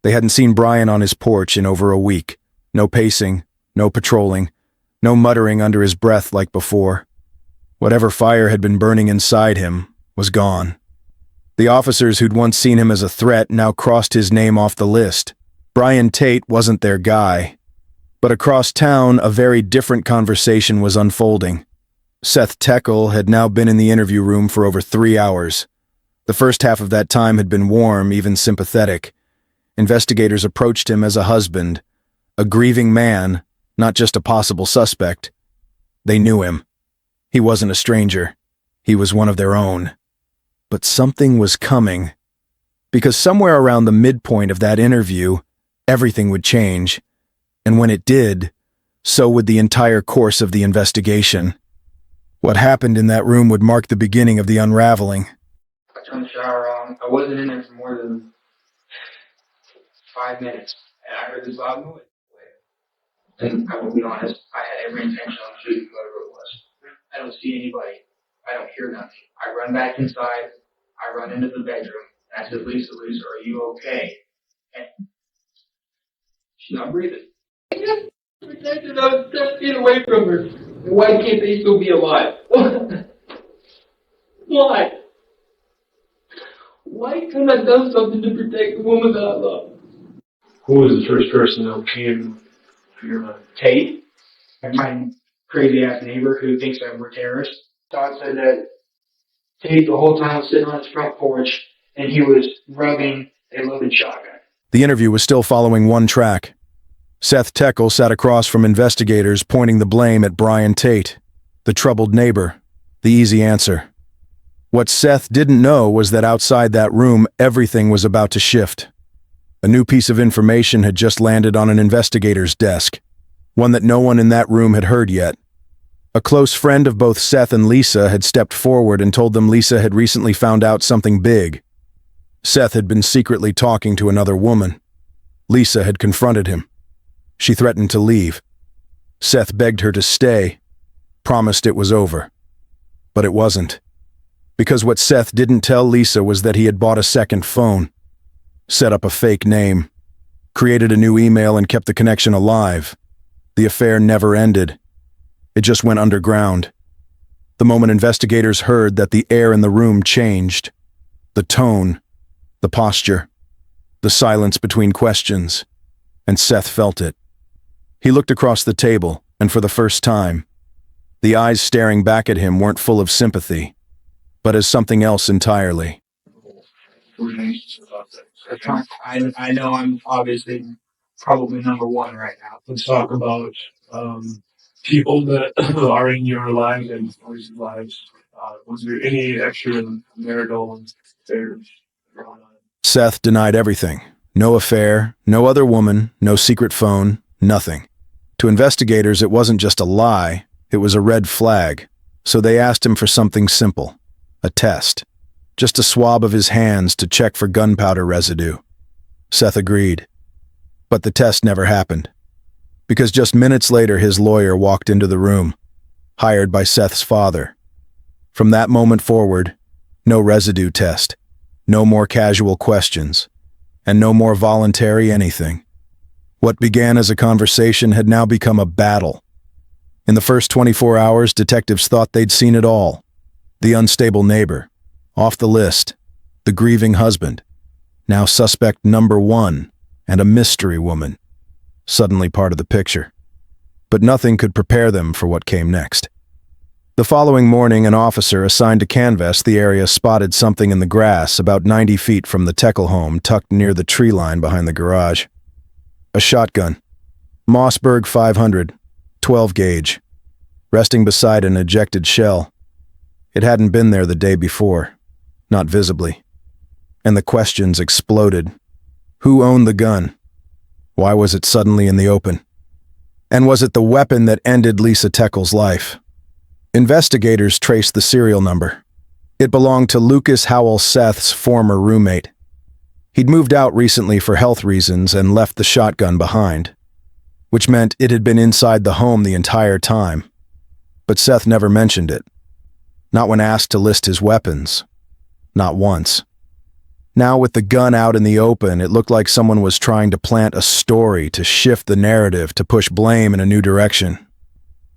They hadn't seen Brian on his porch in over a week. No pacing, no patrolling, no muttering under his breath like before. Whatever fire had been burning inside him was gone. The officers who'd once seen him as a threat now crossed his name off the list. Brian Tate wasn't their guy. But across town, a very different conversation was unfolding. Seth Tekel had now been in the interview room for over 3 hours. The first half of that time had been warm, even sympathetic. Investigators approached him as a husband, a grieving man, not just a possible suspect. They knew him. He wasn't a stranger. He was one of their own. But something was coming. Because somewhere around the midpoint of that interview, everything would change. And when it did, so would the entire course of the investigation. What happened in that room would mark the beginning of the unraveling. I turned the shower on. I wasn't in there for more than 5 minutes, and I heard this loud noise. And I will be honest, I had every intention on shooting whoever it was. I don't see anybody. I don't hear nothing. I run back inside. I run into the bedroom. And I said, Lisa, are you okay? And she's not breathing. Protected, I was 10 feet away from her. And why can't they still be alive? Why? Why couldn't I have done something to protect the woman that I love? Who was the first person that came to your mind? Tate, my crazy ass neighbor who thinks that we're terrorists. Todd said that Tate the whole time was sitting on his front porch and he was rubbing a loaded shotgun. The interview was still following one track. Seth Tekel sat across from investigators pointing the blame at Brian Tate, the troubled neighbor, the easy answer. What Seth didn't know was that outside that room, everything was about to shift. A new piece of information had just landed on an investigator's desk, one that no one in that room had heard yet. A close friend of both Seth and Lisa had stepped forward and told them Lisa had recently found out something big. Seth had been secretly talking to another woman. Lisa had confronted him. She threatened to leave. Seth begged her to stay, promised it was over. But it wasn't. Because what Seth didn't tell Lisa was that he had bought a second phone, set up a fake name, created a new email and kept the connection alive. The affair never ended. It just went underground. The moment investigators heard that the air in the room changed, the tone, the posture, the silence between questions, and Seth felt it. He looked across the table, and for the first time, the eyes staring back at him weren't full of sympathy, but as something else entirely. I know I'm obviously probably number one right now. Let's talk about people that are in your life and others' lives. Was there any extramarital affairs going on? Seth denied everything. No affair, no other woman, no secret phone, nothing. To investigators, it wasn't just a lie, it was a red flag. So they asked him for something simple, a test. Just a swab of his hands to check for gunpowder residue. Seth agreed. But the test never happened. Because just minutes later his lawyer walked into the room, hired by Seth's father. From that moment forward, no residue test, no more casual questions, and no more voluntary anything. What began as a conversation had now become a battle. In the first 24 hours, detectives thought they'd seen it all. The unstable neighbor, off the list, the grieving husband, now suspect number one, and a mystery woman, suddenly part of the picture. But nothing could prepare them for what came next. The following morning, an officer assigned to canvass the area spotted something in the grass about 90 feet from the Teckel home tucked near the tree line behind the garage. A shotgun. Mossberg 500, 12 gauge, resting beside an ejected shell. It hadn't been there the day before, not visibly. And the questions exploded. Who owned the gun? Why was it suddenly in the open? And was it the weapon that ended Lisa Teckel's life? Investigators traced the serial number. It belonged to Lucas Howell Seth's former roommate. He'd moved out recently for health reasons and left the shotgun behind, which meant it had been inside the home the entire time. But Seth never mentioned it. Not when asked to list his weapons. Not once. Now with the gun out in the open, it looked like someone was trying to plant a story to shift the narrative, to push blame in a new direction.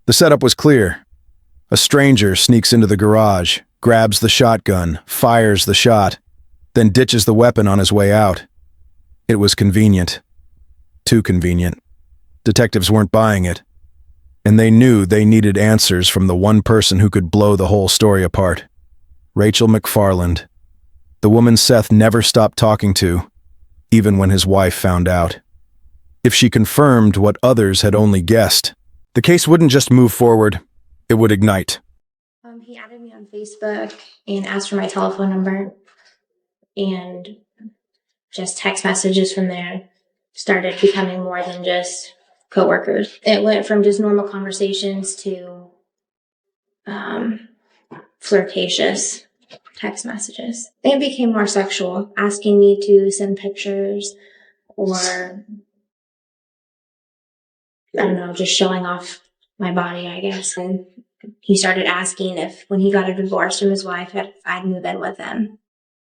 The setup was clear. A stranger sneaks into the garage, grabs the shotgun, fires the shot, then ditches the weapon on his way out. It was convenient. Too convenient. Detectives weren't buying it. And they knew they needed answers from the one person who could blow the whole story apart. Rachel McFarland. The woman Seth never stopped talking to, even when his wife found out. If she confirmed what others had only guessed, the case wouldn't just move forward, it would ignite. He added me on Facebook and asked for my telephone number, and just text messages from there started becoming more than just coworkers. It went from just normal conversations to flirtatious text messages. It became more sexual, asking me to send pictures or, I don't know, just showing off my body, I guess. And he started asking if, when he got a divorce from his wife, if I'd move in with him.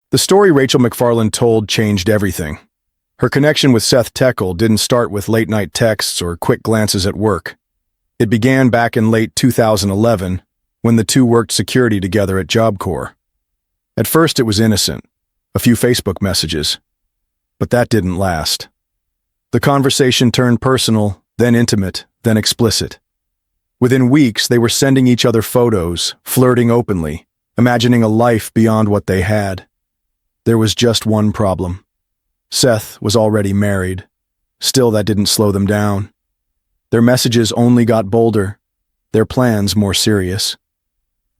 The story Rachel McFarland told changed everything. Her connection with Seth Teckel didn't start with late-night texts or quick glances at work. It began back in late 2011, when the two worked security together at Job Corps. At first it was innocent, a few Facebook messages. But that didn't last. The conversation turned personal, then intimate, then explicit. Within weeks, they were sending each other photos, flirting openly, imagining a life beyond what they had. There was just one problem. Seth was already married. Still, that didn't slow them down. Their messages only got bolder, their plans more serious.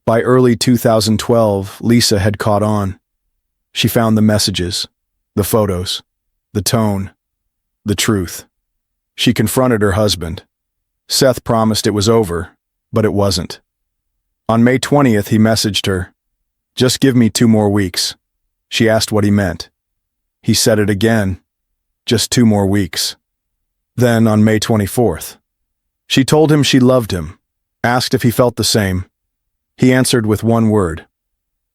By early 2012, Lisa had caught on. She found the messages, the photos, the tone, the truth. She confronted her husband. Seth promised it was over, but it wasn't. On May 20th, he messaged her, "Just give me 2 more weeks." She asked what he meant. He said it again, "Just 2 more weeks." Then, on May 24th, she told him she loved him, asked if he felt the same. He answered with one word: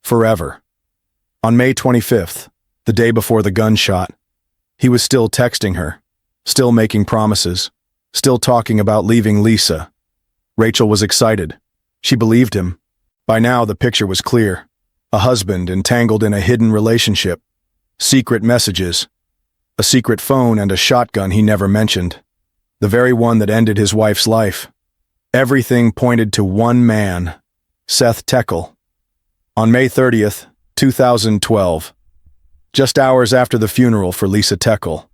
forever. On May 25th, the day before the gunshot, he was still texting her, still making promises, still talking about leaving Lisa. Rachel was excited. She believed him. By now, the picture was clear. A husband entangled in a hidden relationship. Secret messages. A secret phone and a shotgun he never mentioned. The very one that ended his wife's life. Everything pointed to one man, Seth Teckel. On May 30th, 2012, just hours after the funeral for Lisa Teckel.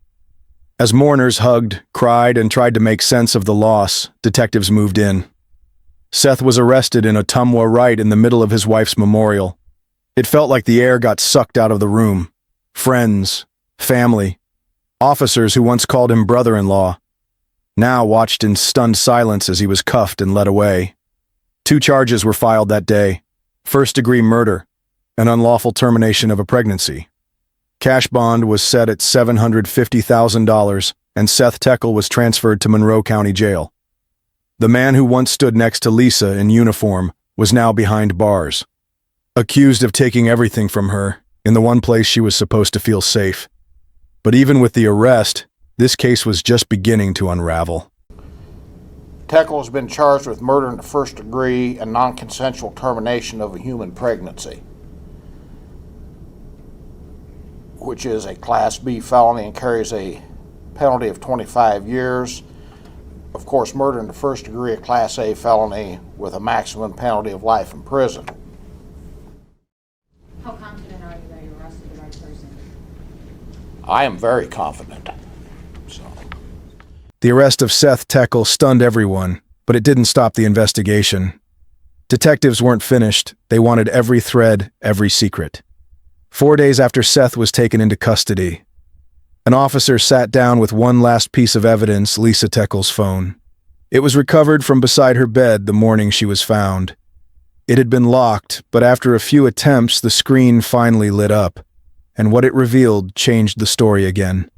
As mourners hugged, cried, and tried to make sense of the loss, detectives moved in. Seth was arrested in Ottumwa right in the middle of his wife's memorial. It felt like the air got sucked out of the room. Friends, family, officers who once called him brother-in-law, now watched in stunned silence as he was cuffed and led away. 2 charges were filed that day: first-degree murder and unlawful termination of a pregnancy. Cash bond was set at $750,000, and Seth Teckel was transferred to Monroe County Jail. The man who once stood next to Lisa in uniform was now behind bars, accused of taking everything from her in the one place she was supposed to feel safe. But even with the arrest, this case was just beginning to unravel. Teckel has been charged with murder in the first degree and non-consensual termination of a human pregnancy, which is a Class B felony and carries a penalty of 25 years. Of course, murder in the first degree, a Class A felony with a maximum penalty of life in prison. How confident are you that you arrested the right person? I am very confident. The arrest of Seth Teckle stunned everyone, but it didn't stop the investigation. Detectives weren't finished. They wanted every thread, every secret. 4 days after Seth was taken into custody, an officer sat down with one last piece of evidence, Lisa Teckle's phone. It was recovered from beside her bed the morning she was found. It had been locked, but after a few attempts, the screen finally lit up, and what it revealed changed the story again.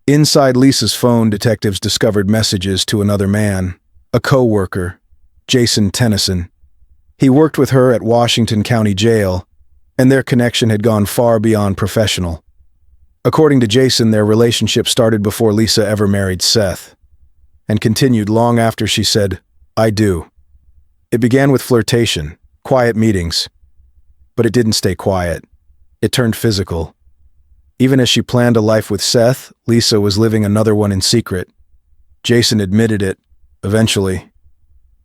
Inside Lisa's phone, detectives discovered messages to another man, a co-worker, Jason Tennyson. He worked with her at Washington County Jail, and their connection had gone far beyond professional. According to Jason, their relationship started before Lisa ever married Seth, and continued long after she said, "I do." It began with flirtation, quiet meetings, but it didn't stay quiet. It turned physical. Even as she planned a life with Seth, Lisa was living another one in secret. Jason admitted it, eventually.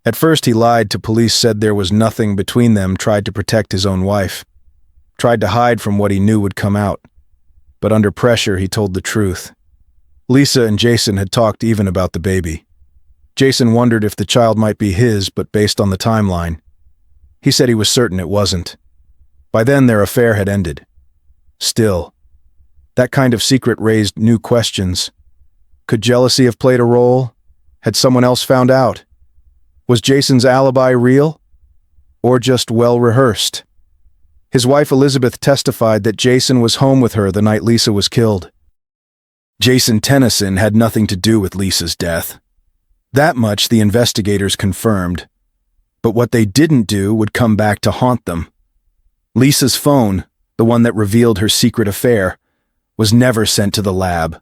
At first he lied to police, said there was nothing between them, tried to protect his own wife. Tried to hide from what he knew would come out. But under pressure, he told the truth. Lisa and Jason had talked even about the baby. Jason wondered if the child might be his, but based on the timeline, he said he was certain it wasn't. By then, their affair had ended. Still, that kind of secret raised new questions. Could jealousy have played a role? Had someone else found out? Was Jason's alibi real? Or just well-rehearsed? His wife Elizabeth testified that Jason was home with her the night Lisa was killed. Jason Tennyson had nothing to do with Lisa's death. That much the investigators confirmed. But what they didn't do would come back to haunt them. Lisa's phone, the one that revealed her secret affair, was never sent to the lab,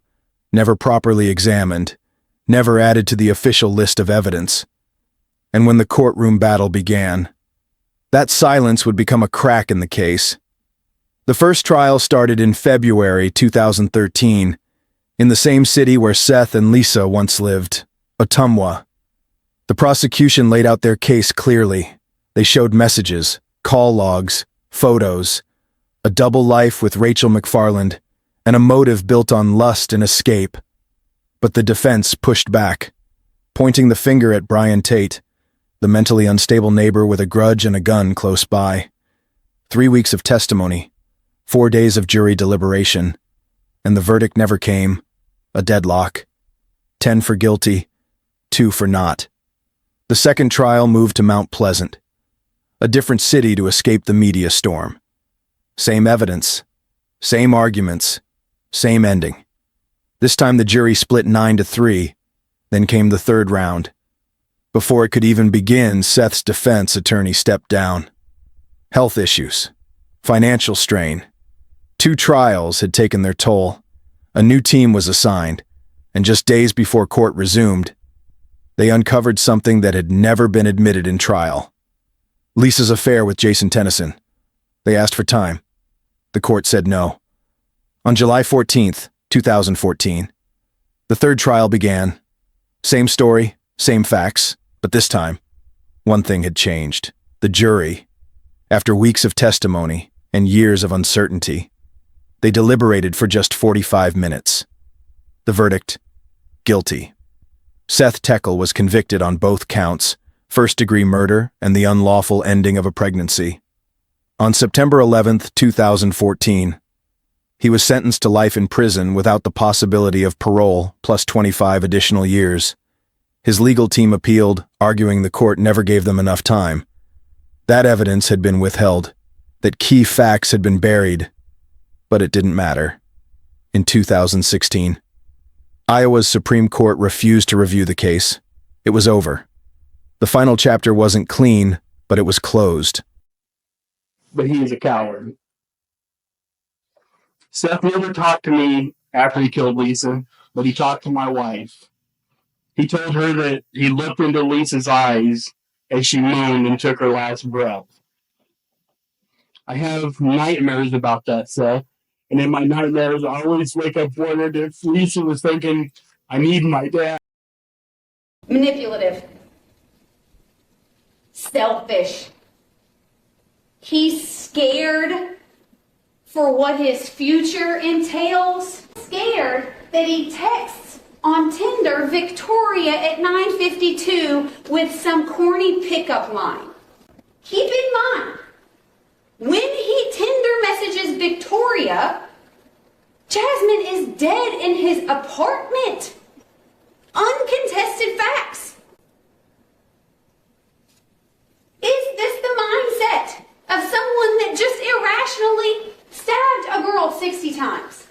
never properly examined, never added to the official list of evidence. And when the courtroom battle began, that silence would become a crack in the case. The first trial started in February 2013, in the same city where Seth and Lisa once lived, Ottumwa. The prosecution laid out their case clearly. They showed messages, call logs, photos, a double life with Rachel McFarland, and a motive built on lust and escape. But the defense pushed back, pointing the finger at Brian Tate, the mentally unstable neighbor with a grudge and a gun close by. 3 weeks of testimony, 4 days of jury deliberation, and the verdict never came, a deadlock. 10 for guilty, 2 for not. The second trial moved to Mount Pleasant, a different city to escape the media storm. Same evidence, same arguments, same ending. This time the jury split 9-3, then came the third round. Before it could even begin, Seth's defense attorney stepped down. Health issues, financial strain. 2 trials had taken their toll. A new team was assigned, and just days before court resumed, they uncovered something that had never been admitted in trial. Lisa's affair with Jason Tennyson. They asked for time. The court said no. On July 14th, 2014, the third trial began. Same story, same facts, but this time, one thing had changed. The jury, after weeks of testimony and years of uncertainty, they deliberated for just 45 minutes. The verdict, guilty. Seth Teckle was convicted on both counts, first-degree murder and the unlawful ending of a pregnancy. On September 11th, 2014, he was sentenced to life in prison without the possibility of parole, plus 25 additional years. His legal team appealed, arguing the court never gave them enough time. That evidence had been withheld, that key facts had been buried, but it didn't matter. In 2016, Iowa's Supreme Court refused to review the case. It was over. The final chapter wasn't clean, but it was closed. But he is a coward. Seth never talked to me after he killed Lisa, but he talked to my wife. He told her that he looked into Lisa's eyes as she moaned and took her last breath. I have nightmares about that, Seth. And in my nightmares, I always wake up wondering if Lisa was thinking, I need my dad. manipulative, selfish. He's scared for what his future entails. Scared that he texts on Tinder Victoria at 9:52 with some corny pickup line. Keep in mind, when he Tinder messages Victoria, Jasmine is dead in his apartment. Uncontested facts. Is this the mindset of someone that just irrationally stabbed a girl 60 times?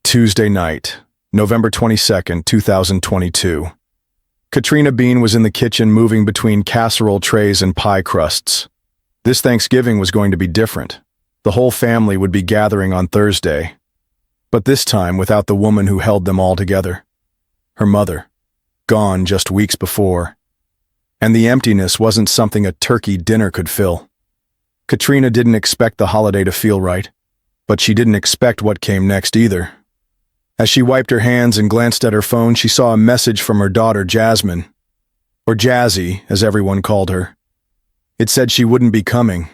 Tuesday night, November 22nd, 2022. Katrina Bean was in the kitchen moving between casserole trays and pie crusts. This Thanksgiving was going to be different. The whole family would be gathering on Thursday, but this time without the woman who held them all together. Her mother, gone just weeks before. And the emptiness wasn't something a turkey dinner could fill. Katrina didn't expect the holiday to feel right, but she didn't expect what came next either. As she wiped her hands and glanced at her phone, she saw a message from her daughter Jasmine, or Jazzy, as everyone called her. It said she wouldn't be coming.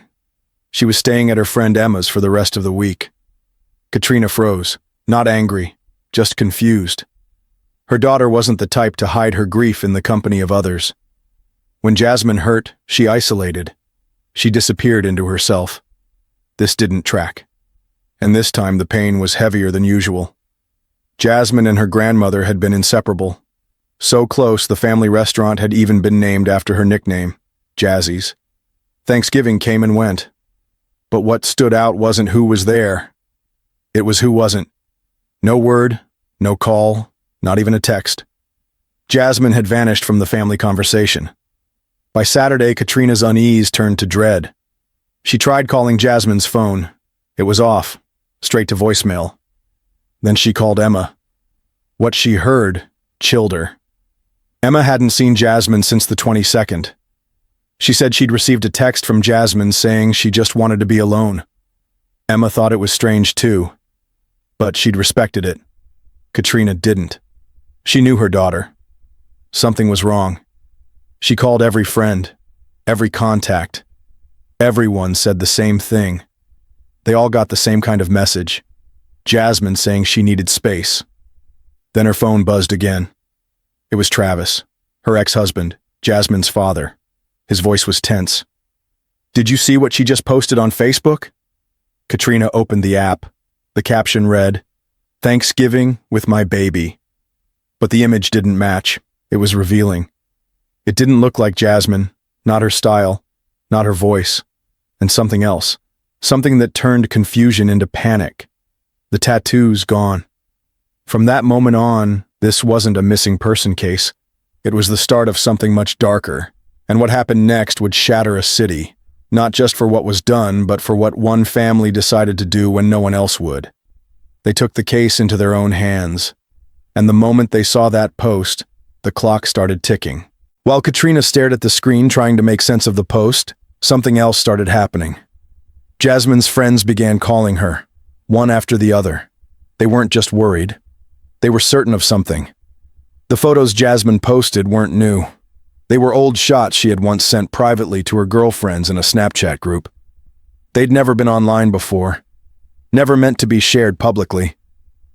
She was staying at her friend Emma's for the rest of the week. Katrina froze, not angry, just confused. Her daughter wasn't the type to hide her grief in the company of others. When Jasmine hurt, she isolated. She disappeared into herself. This didn't track. And this time the pain was heavier than usual. Jasmine and her grandmother had been inseparable. So close the family restaurant had even been named after her nickname, Jazzy's. Thanksgiving came and went. But what stood out wasn't who was there. It was who wasn't. No word, no call, not even a text. Jasmine had vanished from the family conversation. By Saturday, Katrina's unease turned to dread. She tried calling Jasmine's phone. It was off, straight to voicemail. Then she called Emma. What she heard chilled her. Emma hadn't seen Jasmine since the 22nd. She said she'd received a text from Jasmine saying she just wanted to be alone. Emma thought it was strange too, but she'd respected it. Katrina didn't. She knew her daughter. Something was wrong. She called every friend, every contact. Everyone said the same thing. They all got the same kind of message. Jasmine saying she needed space. Then her phone buzzed again. It was Travis, her ex-husband, Jasmine's father. His voice was tense. "Did you see what she just posted on Facebook?" Katrina opened the app. The caption read, "Thanksgiving with my baby." But the image didn't match. It was revealing. It didn't look like Jasmine, not her style, not her voice, and something else. Something that turned confusion into panic. The tattoos gone. From that moment on, this wasn't a missing person case. It was the start of something much darker, and what happened next would shatter a city, not just for what was done, but for what one family decided to do when no one else would. They took the case into their own hands, and the moment they saw that post, the clock started ticking. While Katrina stared at the screen trying to make sense of the post, something else started happening. Jasmine's friends began calling her, one after the other. They weren't just worried. They were certain of something. The photos Jasmine posted weren't new. They were old shots she had once sent privately to her girlfriends in a Snapchat group. They'd never been online before. Never meant to be shared publicly.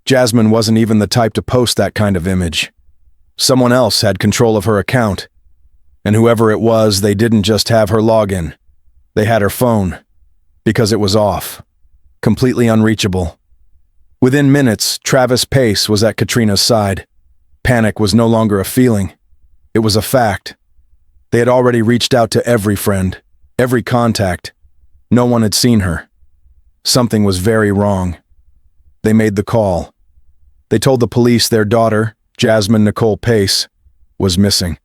Jasmine wasn't even the type to post that kind of image. Someone else had control of her account. And whoever it was, they didn't just have her login. They had her phone. Because it was off. Completely unreachable. Within minutes, Travis Pace was at Katrina's side. Panic was no longer a feeling. It was a fact. They had already reached out to every friend, every contact. No one had seen her. Something was very wrong. They made the call. They told the police their daughter, Jasmine Nicole Pace, was missing.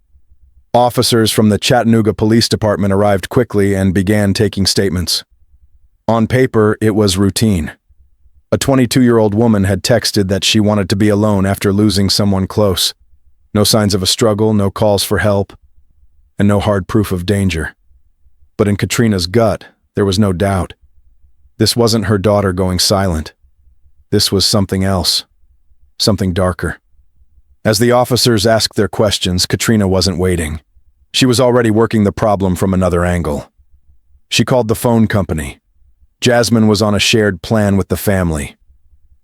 Officers from the Chattanooga Police Department arrived quickly and began taking statements. On paper, it was routine. A 22-year-old woman had texted that she wanted to be alone after losing someone close. No signs of a struggle, no calls for help, and no hard proof of danger. But in Katrina's gut, there was no doubt. This wasn't her daughter going silent. This was something else. something darker. As the officers asked their questions, Katrina wasn't waiting. She was already working the problem from another angle. She called the phone company. Jasmine was on a shared plan with the family.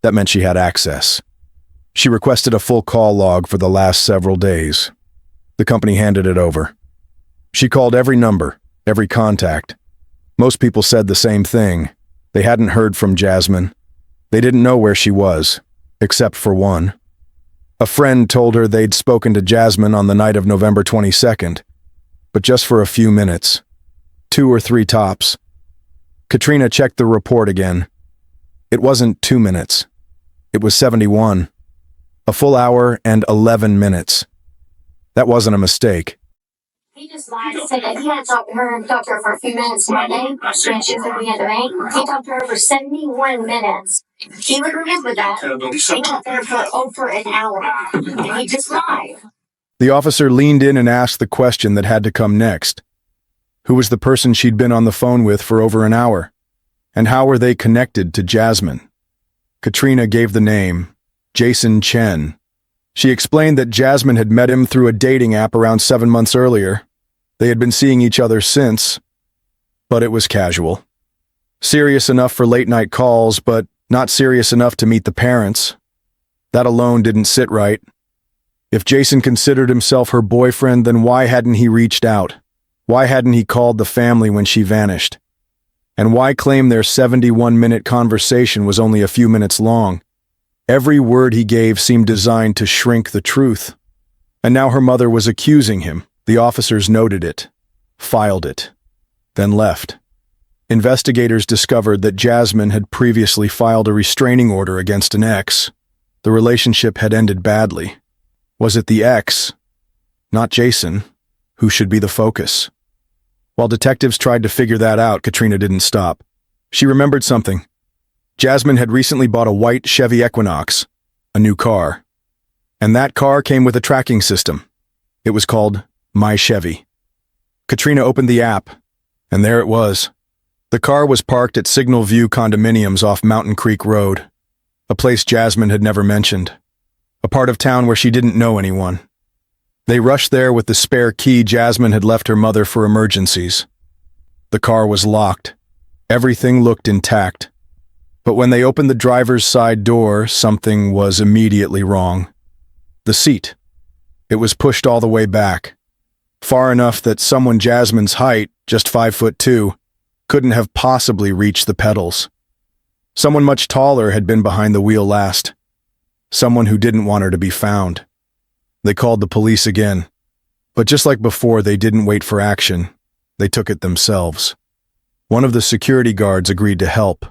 That meant she had access. She requested a full call log for the last several days. The company handed it over. She called every number, every contact. Most people said the same thing. They hadn't heard from Jasmine. They didn't know where she was, except for one. A friend told her they'd spoken to Jasmine on the night of November 22nd, but just for a few minutes. 2 or 3 tops. Katrina checked the report again. It wasn't 2 minutes. It was 71. A full hour and 11 minutes. That wasn't a mistake. He just lied and said that he had talked to her and talked to her for a few minutes Monday, and she said we had to wait. He talked to her for 71 minutes. He would remember that. He talked to her for over an hour. And he just lied. The officer leaned in and asked the question that had to come next. Who was the person she'd been on the phone with for over an hour? And how were they connected to Jasmine? Katrina gave the name, Jason Chen. She explained that Jasmine had met him through a dating app around 7 months earlier. They had been seeing each other since, but it was casual. Serious enough for late-night calls, but not serious enough to meet the parents. That alone didn't sit right. If Jason considered himself her boyfriend, then why hadn't he reached out? Why hadn't he called the family when she vanished? And why claim their 71-minute conversation was only a few minutes long? Every word he gave seemed designed to shrink the truth. And now her mother was accusing him. The officers noted it, filed it, then left. Investigators discovered that Jasmine had previously filed a restraining order against an ex. The relationship had ended badly. Was it the ex, not Jason, who should be the focus? While detectives tried to figure that out, Katrina didn't stop. She remembered something. Jasmine had recently bought a white Chevy Equinox, a new car. And that car came with a tracking system. It was called My Chevy. Katrina opened the app, and there it was. The car was parked at Signal View condominiums off Mountain Creek Road, a place Jasmine had never mentioned, a part of town where she didn't know anyone. They rushed there with the spare key Jasmine had left her mother for emergencies. The car was locked. Everything looked intact. But when they opened the driver's side door, something was immediately wrong. The seat. It was pushed all the way back, far enough that someone Jasmine's height, just 5'2", couldn't have possibly reached the pedals. Someone much taller had been behind the wheel last. Someone who didn't want her to be found. They called the police again. But just like before, they didn't wait for action. They took it themselves. One of the security guards agreed to help.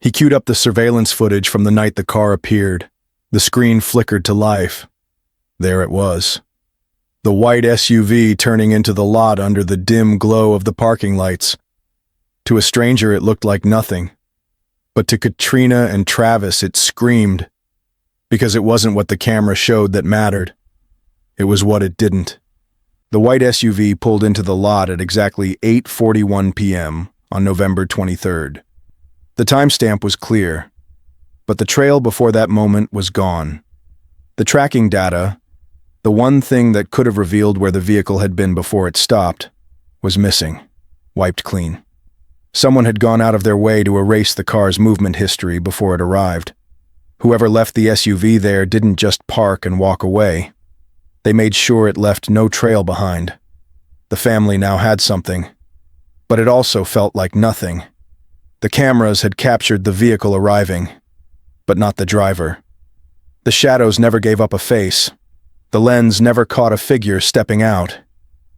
He queued up the surveillance footage from the night the car appeared. The screen flickered to life. There it was. The white SUV turning into the lot under the dim glow of the parking lights. To a stranger, it looked like nothing. But to Katrina and Travis, it screamed. Because it wasn't what the camera showed that mattered. It was what it didn't. The white SUV pulled into the lot at exactly 8:41 p.m. on November 23rd. The timestamp was clear, but the trail before that moment was gone. The tracking data, the one thing that could have revealed where the vehicle had been before it stopped, was missing, wiped clean. Someone had gone out of their way to erase the car's movement history before it arrived. Whoever left the SUV there didn't just park and walk away. They made sure it left no trail behind. The family now had something, but it also felt like nothing. The cameras had captured the vehicle arriving, but not the driver. The shadows never gave up a face. The lens never caught a figure stepping out.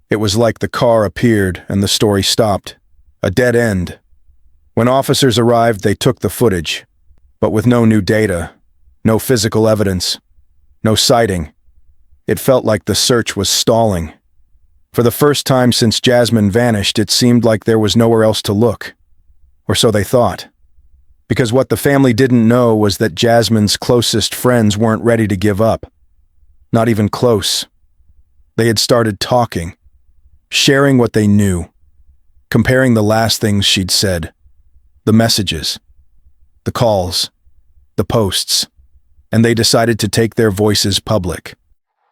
It was like the car appeared and the story stopped. A dead end. When officers arrived, they took the footage, but with no new data, no physical evidence, no sighting. It felt like the search was stalling. For the first time since Jasmine vanished, it seemed like there was nowhere else to look. Or so they thought. Because what the family didn't know was that Jasmine's closest friends weren't ready to give up. Not even close. They had started talking, sharing what they knew, comparing the last things she'd said, the messages, the calls, the posts. and they decided to take their voices public.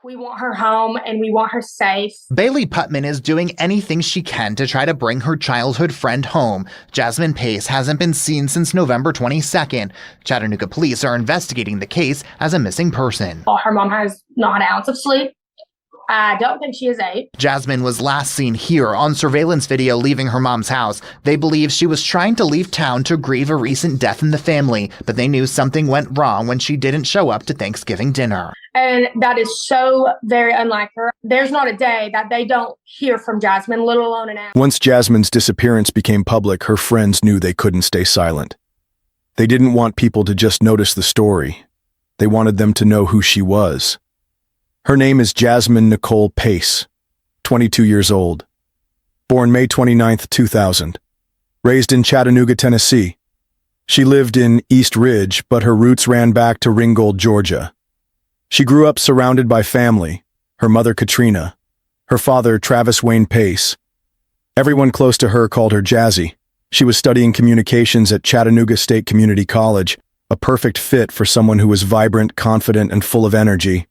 We want her home and we want her safe. Bailey Putman is doing anything she can to try to bring her childhood friend home. Jasmine Pace hasn't been seen since November 22nd. Chattanooga police are investigating the case as a missing person. Her mom has not an ounce of sleep. I don't think she is 8. Jasmine was last seen here on surveillance video leaving her mom's house. They believe she was trying to leave town to grieve a recent death in the family, but they knew something went wrong when she didn't show up to Thanksgiving dinner. And that is so very unlike her. There's not a day that they don't hear from Jasmine, let alone an hour. Once Jasmine's disappearance became public, her friends knew they couldn't stay silent. They didn't want people to just notice the story. They wanted them to know who she was. Her name is Jasmine Nicole Pace, 22 years old. Born May 29, 2000. Raised in Chattanooga, Tennessee. She lived in East Ridge, but her roots ran back to Ringgold, Georgia. She grew up surrounded by family, her mother Katrina, her father Travis Wayne Pace. Everyone close to her called her Jazzy. She was studying communications at Chattanooga State Community College, a perfect fit for someone who was vibrant, confident, and full of energy.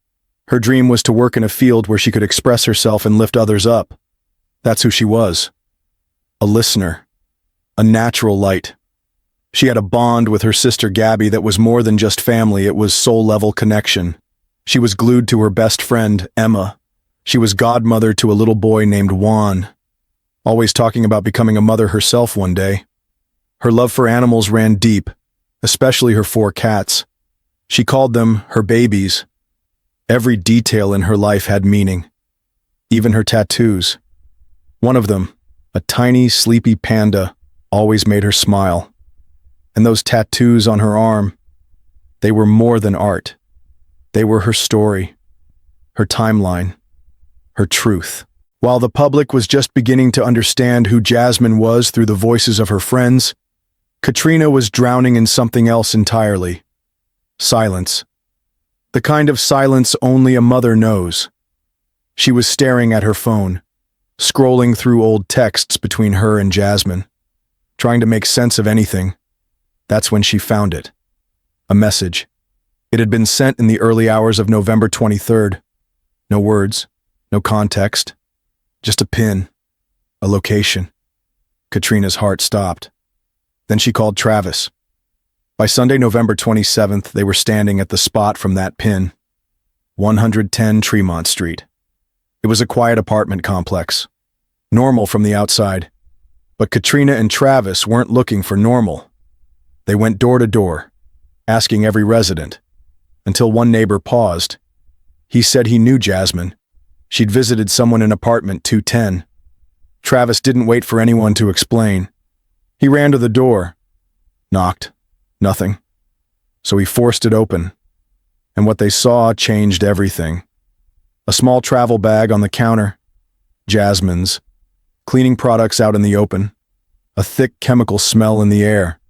Her dream was to work in a field where she could express herself and lift others up. That's who she was. A listener. A natural light. She had a bond with her sister Gabby that was more than just family, it was soul-level connection. She was glued to her best friend, Emma. She was godmother to a little boy named Juan, always talking about becoming a mother herself one day. Her love for animals ran deep, especially her 4 cats. She called them her babies. Every detail in her life had meaning, even her tattoos. One of them, a tiny, sleepy panda, always made her smile. And those tattoos on her arm, they were more than art. They were her story, her timeline, her truth. While the public was just beginning to understand who Jasmine was through the voices of her friends, Katrina was drowning in something else entirely. Silence. The kind of silence only a mother knows. She was staring at her phone, scrolling through old texts between her and Jasmine, trying to make sense of anything. That's when she found it. A message. It had been sent in the early hours of November 23rd. No words, no context, just a pin, a location. Katrina's heart stopped. Then she called Travis. By Sunday, November 27th, they were standing at the spot from that pin, 110 Tremont Street. It was a quiet apartment complex, normal from the outside, but Katrina and Travis weren't looking for normal. They went door to door, asking every resident, until one neighbor paused. He said he knew Jasmine. She'd visited someone in apartment 210. Travis didn't wait for anyone to explain. He ran to the door, knocked. Nothing. So he forced it open, and what they saw changed everything. A small travel bag on the counter, Jasmine's, cleaning products out in the open, a thick chemical smell in the air.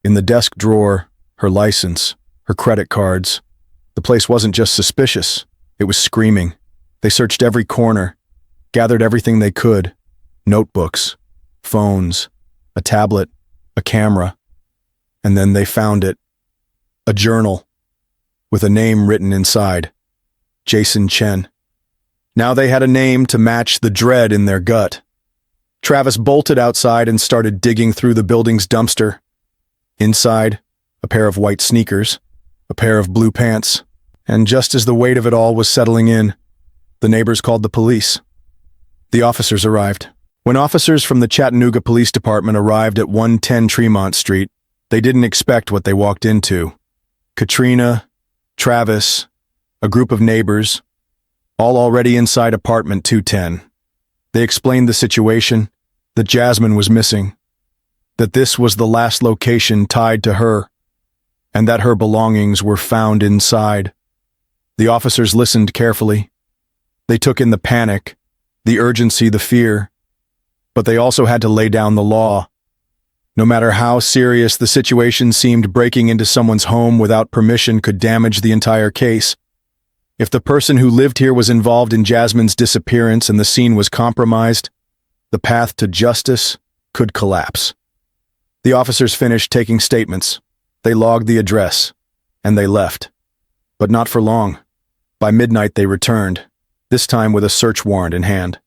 In the desk drawer, her license, her credit cards. The place wasn't just suspicious, it was screaming. They searched every corner, gathered everything they could, notebooks, phones, a tablet, a camera. And then they found it. A journal with a name written inside. Jason Chen. Now they had a name to match the dread in their gut. Travis bolted outside and started digging through the building's dumpster. Inside, a pair of white sneakers, a pair of blue pants, and just as the weight of it all was settling in, the neighbors called the police. The officers arrived. When officers from the Chattanooga Police Department arrived at 110 Tremont Street, they didn't expect what they walked into. Katrina, Travis, a group of neighbors, all already inside apartment 210. They explained the situation, that Jasmine was missing, that this was the last location tied to her, and that her belongings were found inside. The officers listened carefully. They took in the panic, the urgency, the fear, but they also had to lay down the law. No matter how serious the situation seemed, breaking into someone's home without permission could damage the entire case. If the person who lived here was involved in Jasmine's disappearance and the scene was compromised, the path to justice could collapse. The officers finished taking statements. They logged the address, and they left. But not for long. By midnight they returned, this time with a search warrant in hand.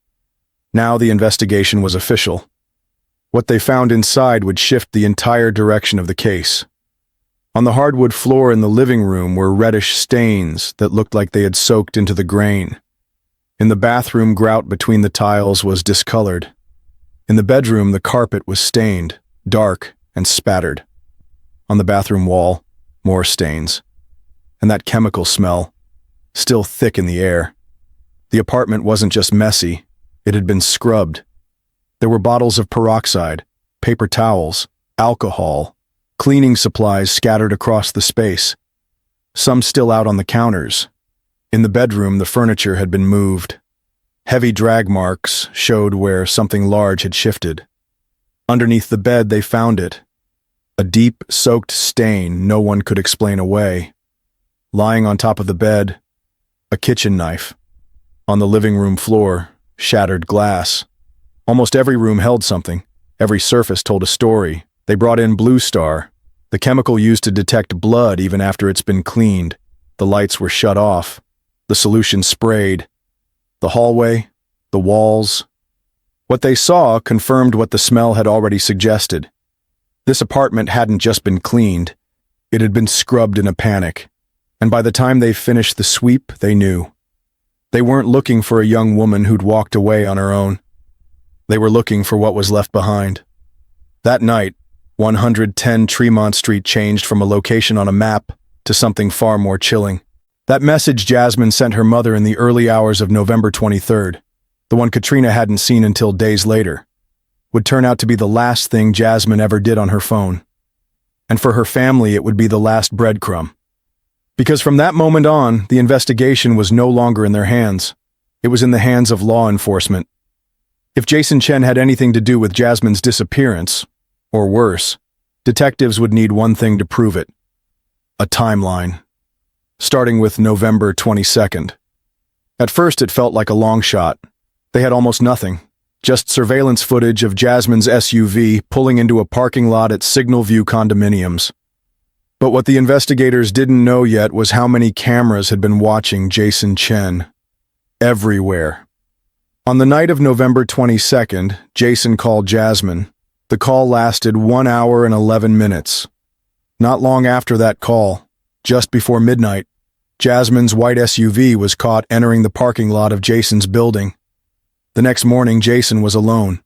Now the investigation was official. What they found inside would shift the entire direction of the case. On the hardwood floor in the living room were reddish stains that looked like they had soaked into the grain. In the bathroom, grout between the tiles was discolored. In the bedroom, the carpet was stained, dark, and spattered. On the bathroom wall, more stains. And that chemical smell, still thick in the air. The apartment wasn't just messy, it had been scrubbed. There were bottles of peroxide, paper towels, alcohol, cleaning supplies scattered across the space, some still out on the counters. In the bedroom, the furniture had been moved. Heavy drag marks showed where something large had shifted. Underneath the bed, they found it. A deep, soaked stain no one could explain away. Lying on top of the bed, a kitchen knife. On the living room floor, shattered glass. Almost every room held something. Every surface told a story. They brought in Blue Star, the chemical used to detect blood even after it's been cleaned. The lights were shut off. The solution sprayed. The hallway, the walls. What they saw confirmed what the smell had already suggested. This apartment hadn't just been cleaned. It had been scrubbed in a panic. And by the time they finished the sweep, they knew. They weren't looking for a young woman who'd walked away on her own. They were looking for what was left behind. That night, 110 Tremont Street changed from a location on a map to something far more chilling. That message Jasmine sent her mother in the early hours of November 23rd, the one Katrina hadn't seen until days later, would turn out to be the last thing Jasmine ever did on her phone. And for her family, it would be the last breadcrumb. Because from that moment on, the investigation was no longer in their hands. It was in the hands of law enforcement. If Jason Chen had anything to do with Jasmine's disappearance, or worse, detectives would need one thing to prove it. A timeline. Starting with November 22nd. At first it felt like a long shot. They had almost nothing. Just surveillance footage of Jasmine's SUV pulling into a parking lot at Signal View condominiums. But what the investigators didn't know yet was how many cameras had been watching Jason Chen. Everywhere. On the night of November 22nd, Jason called Jasmine. The call lasted 1 hour and 11 minutes. Not long after that call, just before midnight, Jasmine's white SUV was caught entering the parking lot of Jason's building. The next morning, Jason was alone.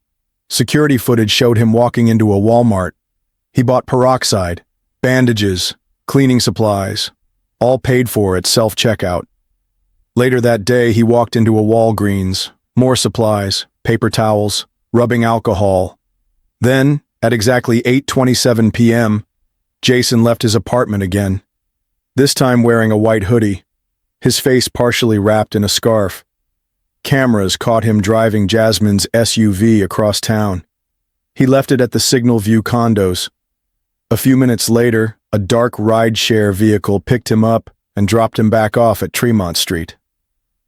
Security footage showed him walking into a Walmart. He bought peroxide, bandages, cleaning supplies, all paid for at self-checkout. Later that day, he walked into a Walgreens, more supplies, paper towels, rubbing alcohol. Then, at exactly 8:27 p.m., Jason left his apartment again, this time wearing a white hoodie, his face partially wrapped in a scarf. Cameras caught him driving Jasmine's SUV across town. He left it at the Signal View condos. A few minutes later, a dark ride-share vehicle picked him up and dropped him back off at Tremont Street.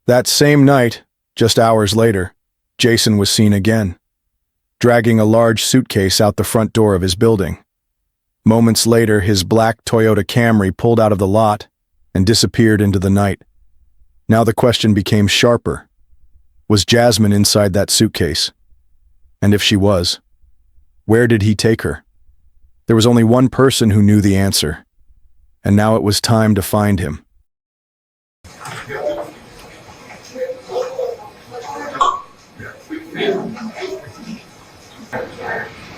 That same night, just hours later, Jason was seen again, dragging a large suitcase out the front door of his building. Moments later, his black Toyota Camry pulled out of the lot and disappeared into the night. Now the question became sharper. Was Jasmine inside that suitcase? And if she was, where did he take her? There was only one person who knew the answer, and now it was time to find him.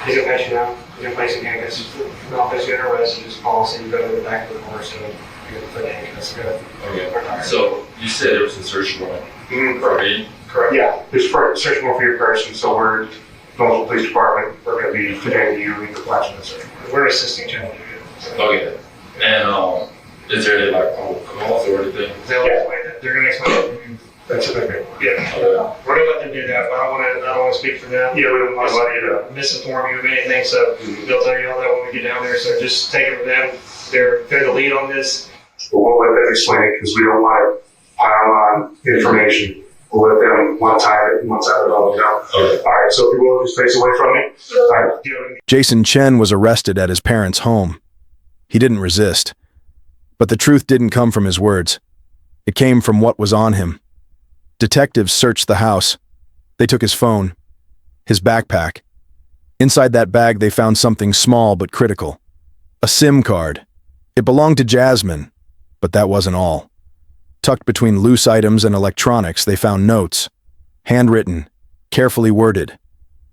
He's gonna pat you down, he's gonna place in handcuffs. No, he's gonna arrest you, just policy, you go to the back of the car, so you gotta put handcuffs. Okay, so you said there was a search warrant. Correct. Correct. Yeah, there's a search warrant for your person, so we're going to the police department, we're gonna be today you leave the flash in the search warrant. We're assisting Chen. Okay, and is there any like calls or anything? Yeah, they're gonna explain. That's it. Yeah. We're gonna let them do that, but I don't want to speak for them. Yeah, we don't want to misinform you of anything, so they'll tell you all that when we get down there, so just take it with them. They're the lead on this. We'll let them explain it because we don't want to pile on information. We'll let them one time it all down. Okay. All right, so if you will, just face away from me. All right. Jason Chen was arrested at his parents' home. He didn't resist. But the truth didn't come from his words. It came from what was on him. Detectives searched the house. They took his phone, his backpack. Inside that bag, they found something small but critical. A SIM card. It belonged to Jasmine, but that wasn't all. Tucked between loose items and electronics, they found notes. Handwritten, carefully worded.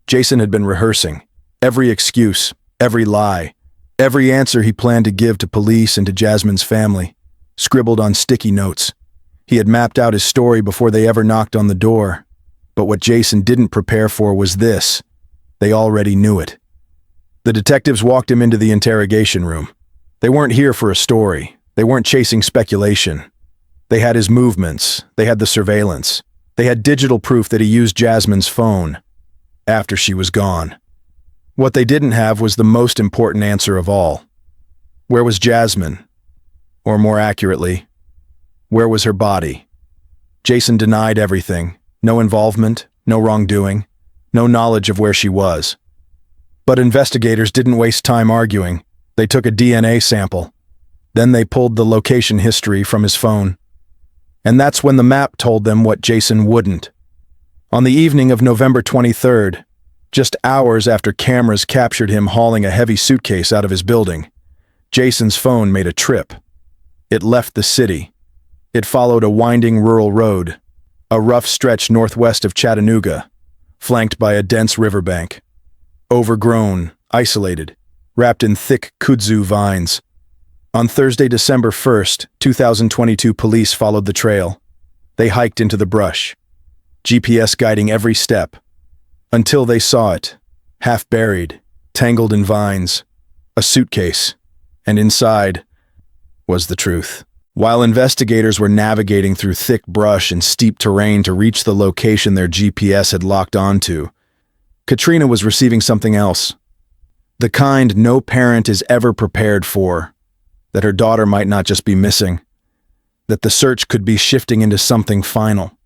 Jason had been rehearsing. Every excuse, every lie, every answer he planned to give to police and to Jasmine's family, scribbled on sticky notes. He had mapped out his story before they ever knocked on the door. But what Jason didn't prepare for was this. They already knew it. The detectives walked him into the interrogation room. They weren't here for a story. They weren't chasing speculation. They had his movements. They had the surveillance. They had digital proof that he used Jasmine's phone after she was gone. What they didn't have was the most important answer of all. Where was Jasmine? Or more accurately, where was her body? Jason denied everything. No involvement, no wrongdoing, no knowledge of where she was. But investigators didn't waste time arguing. They took a DNA sample. Then they pulled the location history from his phone. And that's when the map told them what Jason wouldn't. On the evening of November 23rd, just hours after cameras captured him hauling a heavy suitcase out of his building, Jason's phone made a trip. It left the city. It followed a winding rural road, a rough stretch northwest of Chattanooga, flanked by a dense riverbank. Overgrown, isolated, wrapped in thick kudzu vines. On Thursday, December 1st, 2022, police followed the trail. They hiked into the brush, GPS guiding every step, until they saw it, half buried, tangled in vines, a suitcase, and inside was the truth. While investigators were navigating through thick brush and steep terrain to reach the location their GPS had locked onto, Katrina was receiving something else. The kind no parent is ever prepared for, that her daughter might not just be missing, that the search could be shifting into something final,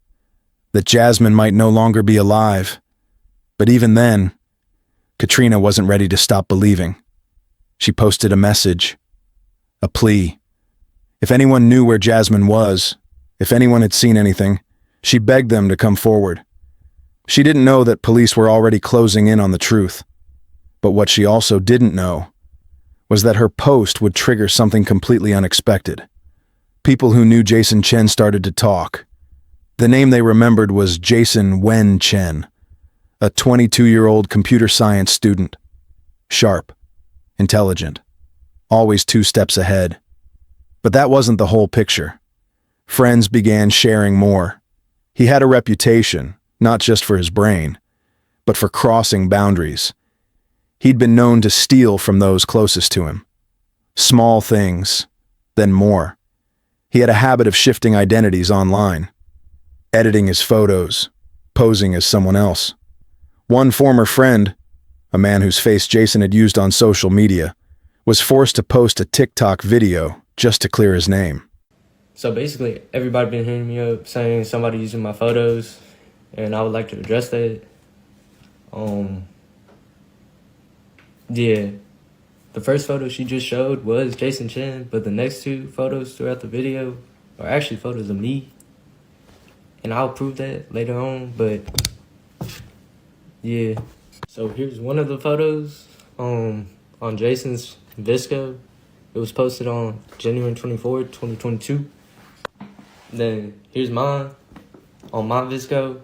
that Jasmine might no longer be alive. But even then, Katrina wasn't ready to stop believing. She posted a message, a plea. If anyone knew where Jasmine was, if anyone had seen anything, she begged them to come forward. She didn't know that police were already closing in on the truth. But what she also didn't know was that her post would trigger something completely unexpected. People who knew Jason Chen started to talk. The name they remembered was Jason Wen Chen, a 22-year-old computer science student. Sharp, intelligent, always 2 steps ahead. But that wasn't the whole picture. Friends began sharing more. He had a reputation, not just for his brain, but for crossing boundaries. He'd been known to steal from those closest to him. Small things, then more. He had a habit of shifting identities online, editing his photos, posing as someone else. One former friend, a man whose face Jason had used on social media, was forced to post a TikTok video just to clear his name. So basically, everybody been hitting me up saying somebody using my photos, and I would like to address that. Yeah, the first photo she just showed was Jason Chen, but the next 2 photos throughout the video are actually photos of me. And I'll prove that later on, but yeah. So here's one of the photos on Jason's Visco. It was posted on January 24th, 2022. Then here's mine on my Visco,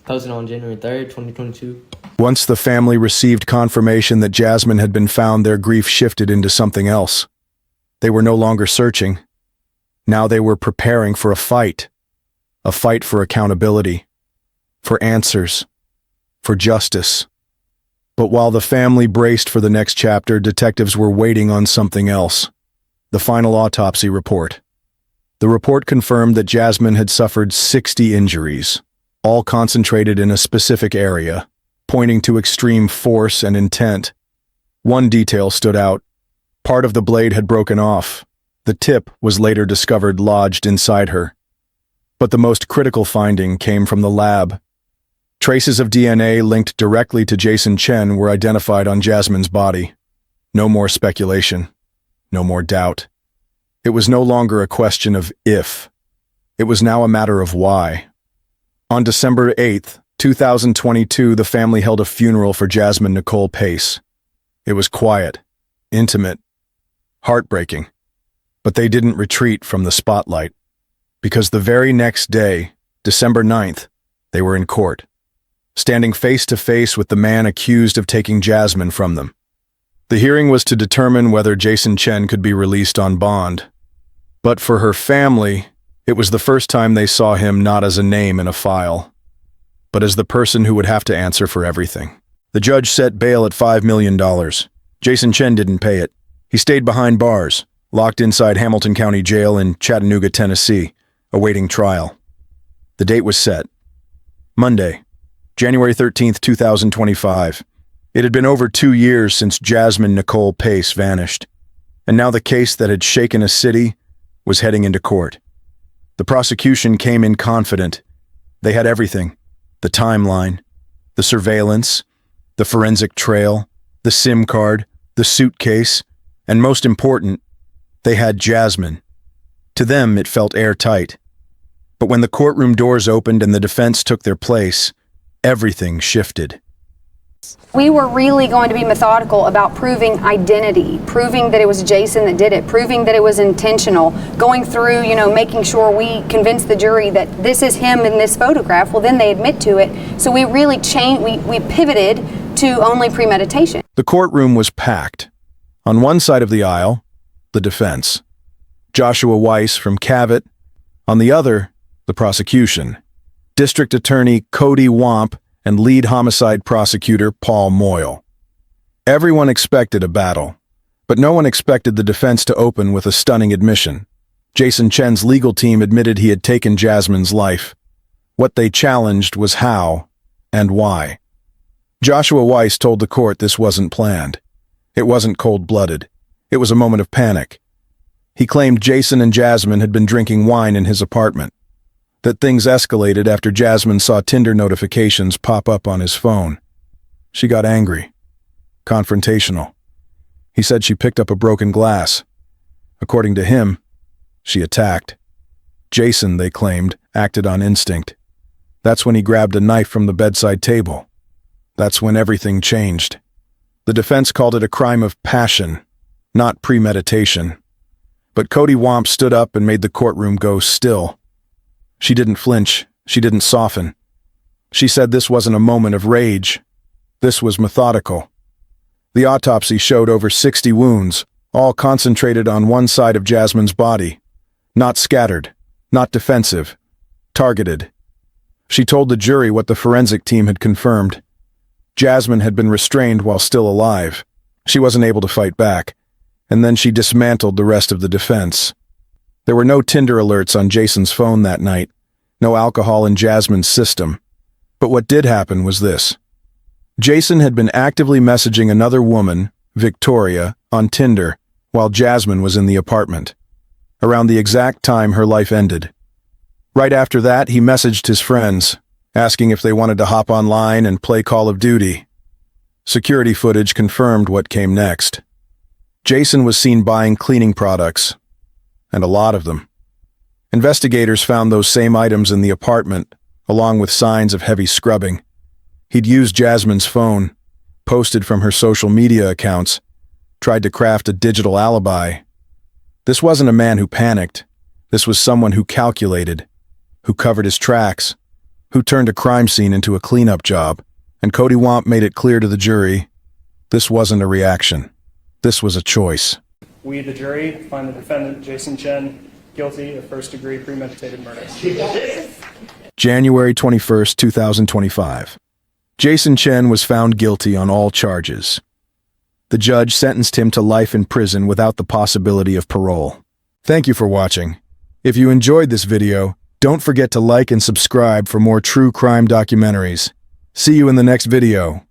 posted on January 3rd, 2022. Once the family received confirmation that Jasmine had been found, their grief shifted into something else. They were no longer searching. Now they were preparing for a fight for accountability, for answers, for justice. But while the family braced for the next chapter, detectives were waiting on something else. The final autopsy report. The report confirmed that Jasmine had suffered 60 injuries, all concentrated in a specific area, pointing to extreme force and intent. One detail stood out. Part of the blade had broken off. The tip was later discovered lodged inside her. But the most critical finding came from the lab. Traces of DNA linked directly to Jason Chen were identified on Jasmine's body. No more speculation. No more doubt. It was no longer a question of if. It was now a matter of why. On December 8th, 2022, the family held a funeral for Jasmine Nicole Pace. It was quiet, intimate, heartbreaking. But they didn't retreat from the spotlight, because the very next day, December 9th, they were in court, standing face to face with the man accused of taking Jasmine from them. The hearing was to determine whether Jason Chen could be released on bond. But for her family, it was the first time they saw him not as a name in a file, but as the person who would have to answer for everything. The judge set bail at $5 million. Jason Chen didn't pay it. He stayed behind bars, locked inside Hamilton County Jail in Chattanooga, Tennessee, awaiting trial. The date was set. Monday, January 13th, 2025. It had been over 2 years since Jasmine Nicole Pace vanished, and now the case that had shaken a city was heading into court. The prosecution came in confident. They had everything: the timeline, the surveillance, the forensic trail, the SIM card, the suitcase, and most important, they had Jasmine. To them, it felt airtight. But when the courtroom doors opened and the defense took their place, everything shifted. We were really going to be methodical about proving identity, proving that it was Jason that did it, proving that it was intentional, going through, making sure we convinced the jury that this is him in this photograph. Well, then they admit to it. So we really changed, we pivoted to only premeditation. The courtroom was packed. On one side of the aisle, the defense, Joshua Weiss from Cavett. On the other, the prosecution, District Attorney Cody Wamp and lead homicide prosecutor Paul Moyle. Everyone expected a battle, but no one expected the defense to open with a stunning admission. Jason Chen's legal team admitted he had taken Jasmine's life. What they challenged was how and why. Joshua Weiss told the court this wasn't planned. It wasn't cold-blooded. It was a moment of panic. He claimed Jason and Jasmine had been drinking wine in his apartment, that things escalated after Jasmine saw Tinder notifications pop up on his phone. She got angry, confrontational. He said she picked up a broken glass. According to him, she attacked. Jason, they claimed, acted on instinct. That's when he grabbed a knife from the bedside table. That's when everything changed. The defense called it a crime of passion, not premeditation. But Cody Wamp stood up and made the courtroom go still. She didn't flinch. She didn't soften. She said this wasn't a moment of rage. This was methodical. The autopsy showed over 60 wounds, all concentrated on one side of Jasmine's body. Not scattered, not defensive, targeted. She told the jury what the forensic team had confirmed. Jasmine had been restrained while still alive. She wasn't able to fight back, and then she dismantled the rest of the defense. There were no Tinder alerts on Jason's phone that night, no alcohol in Jasmine's system. But what did happen was this. Jason had been actively messaging another woman, Victoria, on Tinder while Jasmine was in the apartment, around the exact time her life ended. Right after that, he messaged his friends, asking if they wanted to hop online and play Call of Duty. Security footage confirmed what came next. Jason was seen buying cleaning products, and a lot of them. Investigators found those same items in the apartment, along with signs of heavy scrubbing. He'd used Jasmine's phone, posted from her social media accounts, tried to craft a digital alibi. This wasn't a man who panicked. This was someone who calculated, who covered his tracks, who turned a crime scene into a cleanup job. And Cody Wamp made it clear to the jury, this wasn't a reaction. This was a choice. We, the jury, find the defendant, Jason Chen, guilty of first-degree premeditated murder. January 21st, 2025. Jason Chen was found guilty on all charges. The judge sentenced him to life in prison without the possibility of parole. Thank you for watching. If you enjoyed this video, don't forget to like and subscribe for more true crime documentaries. See you in the next video.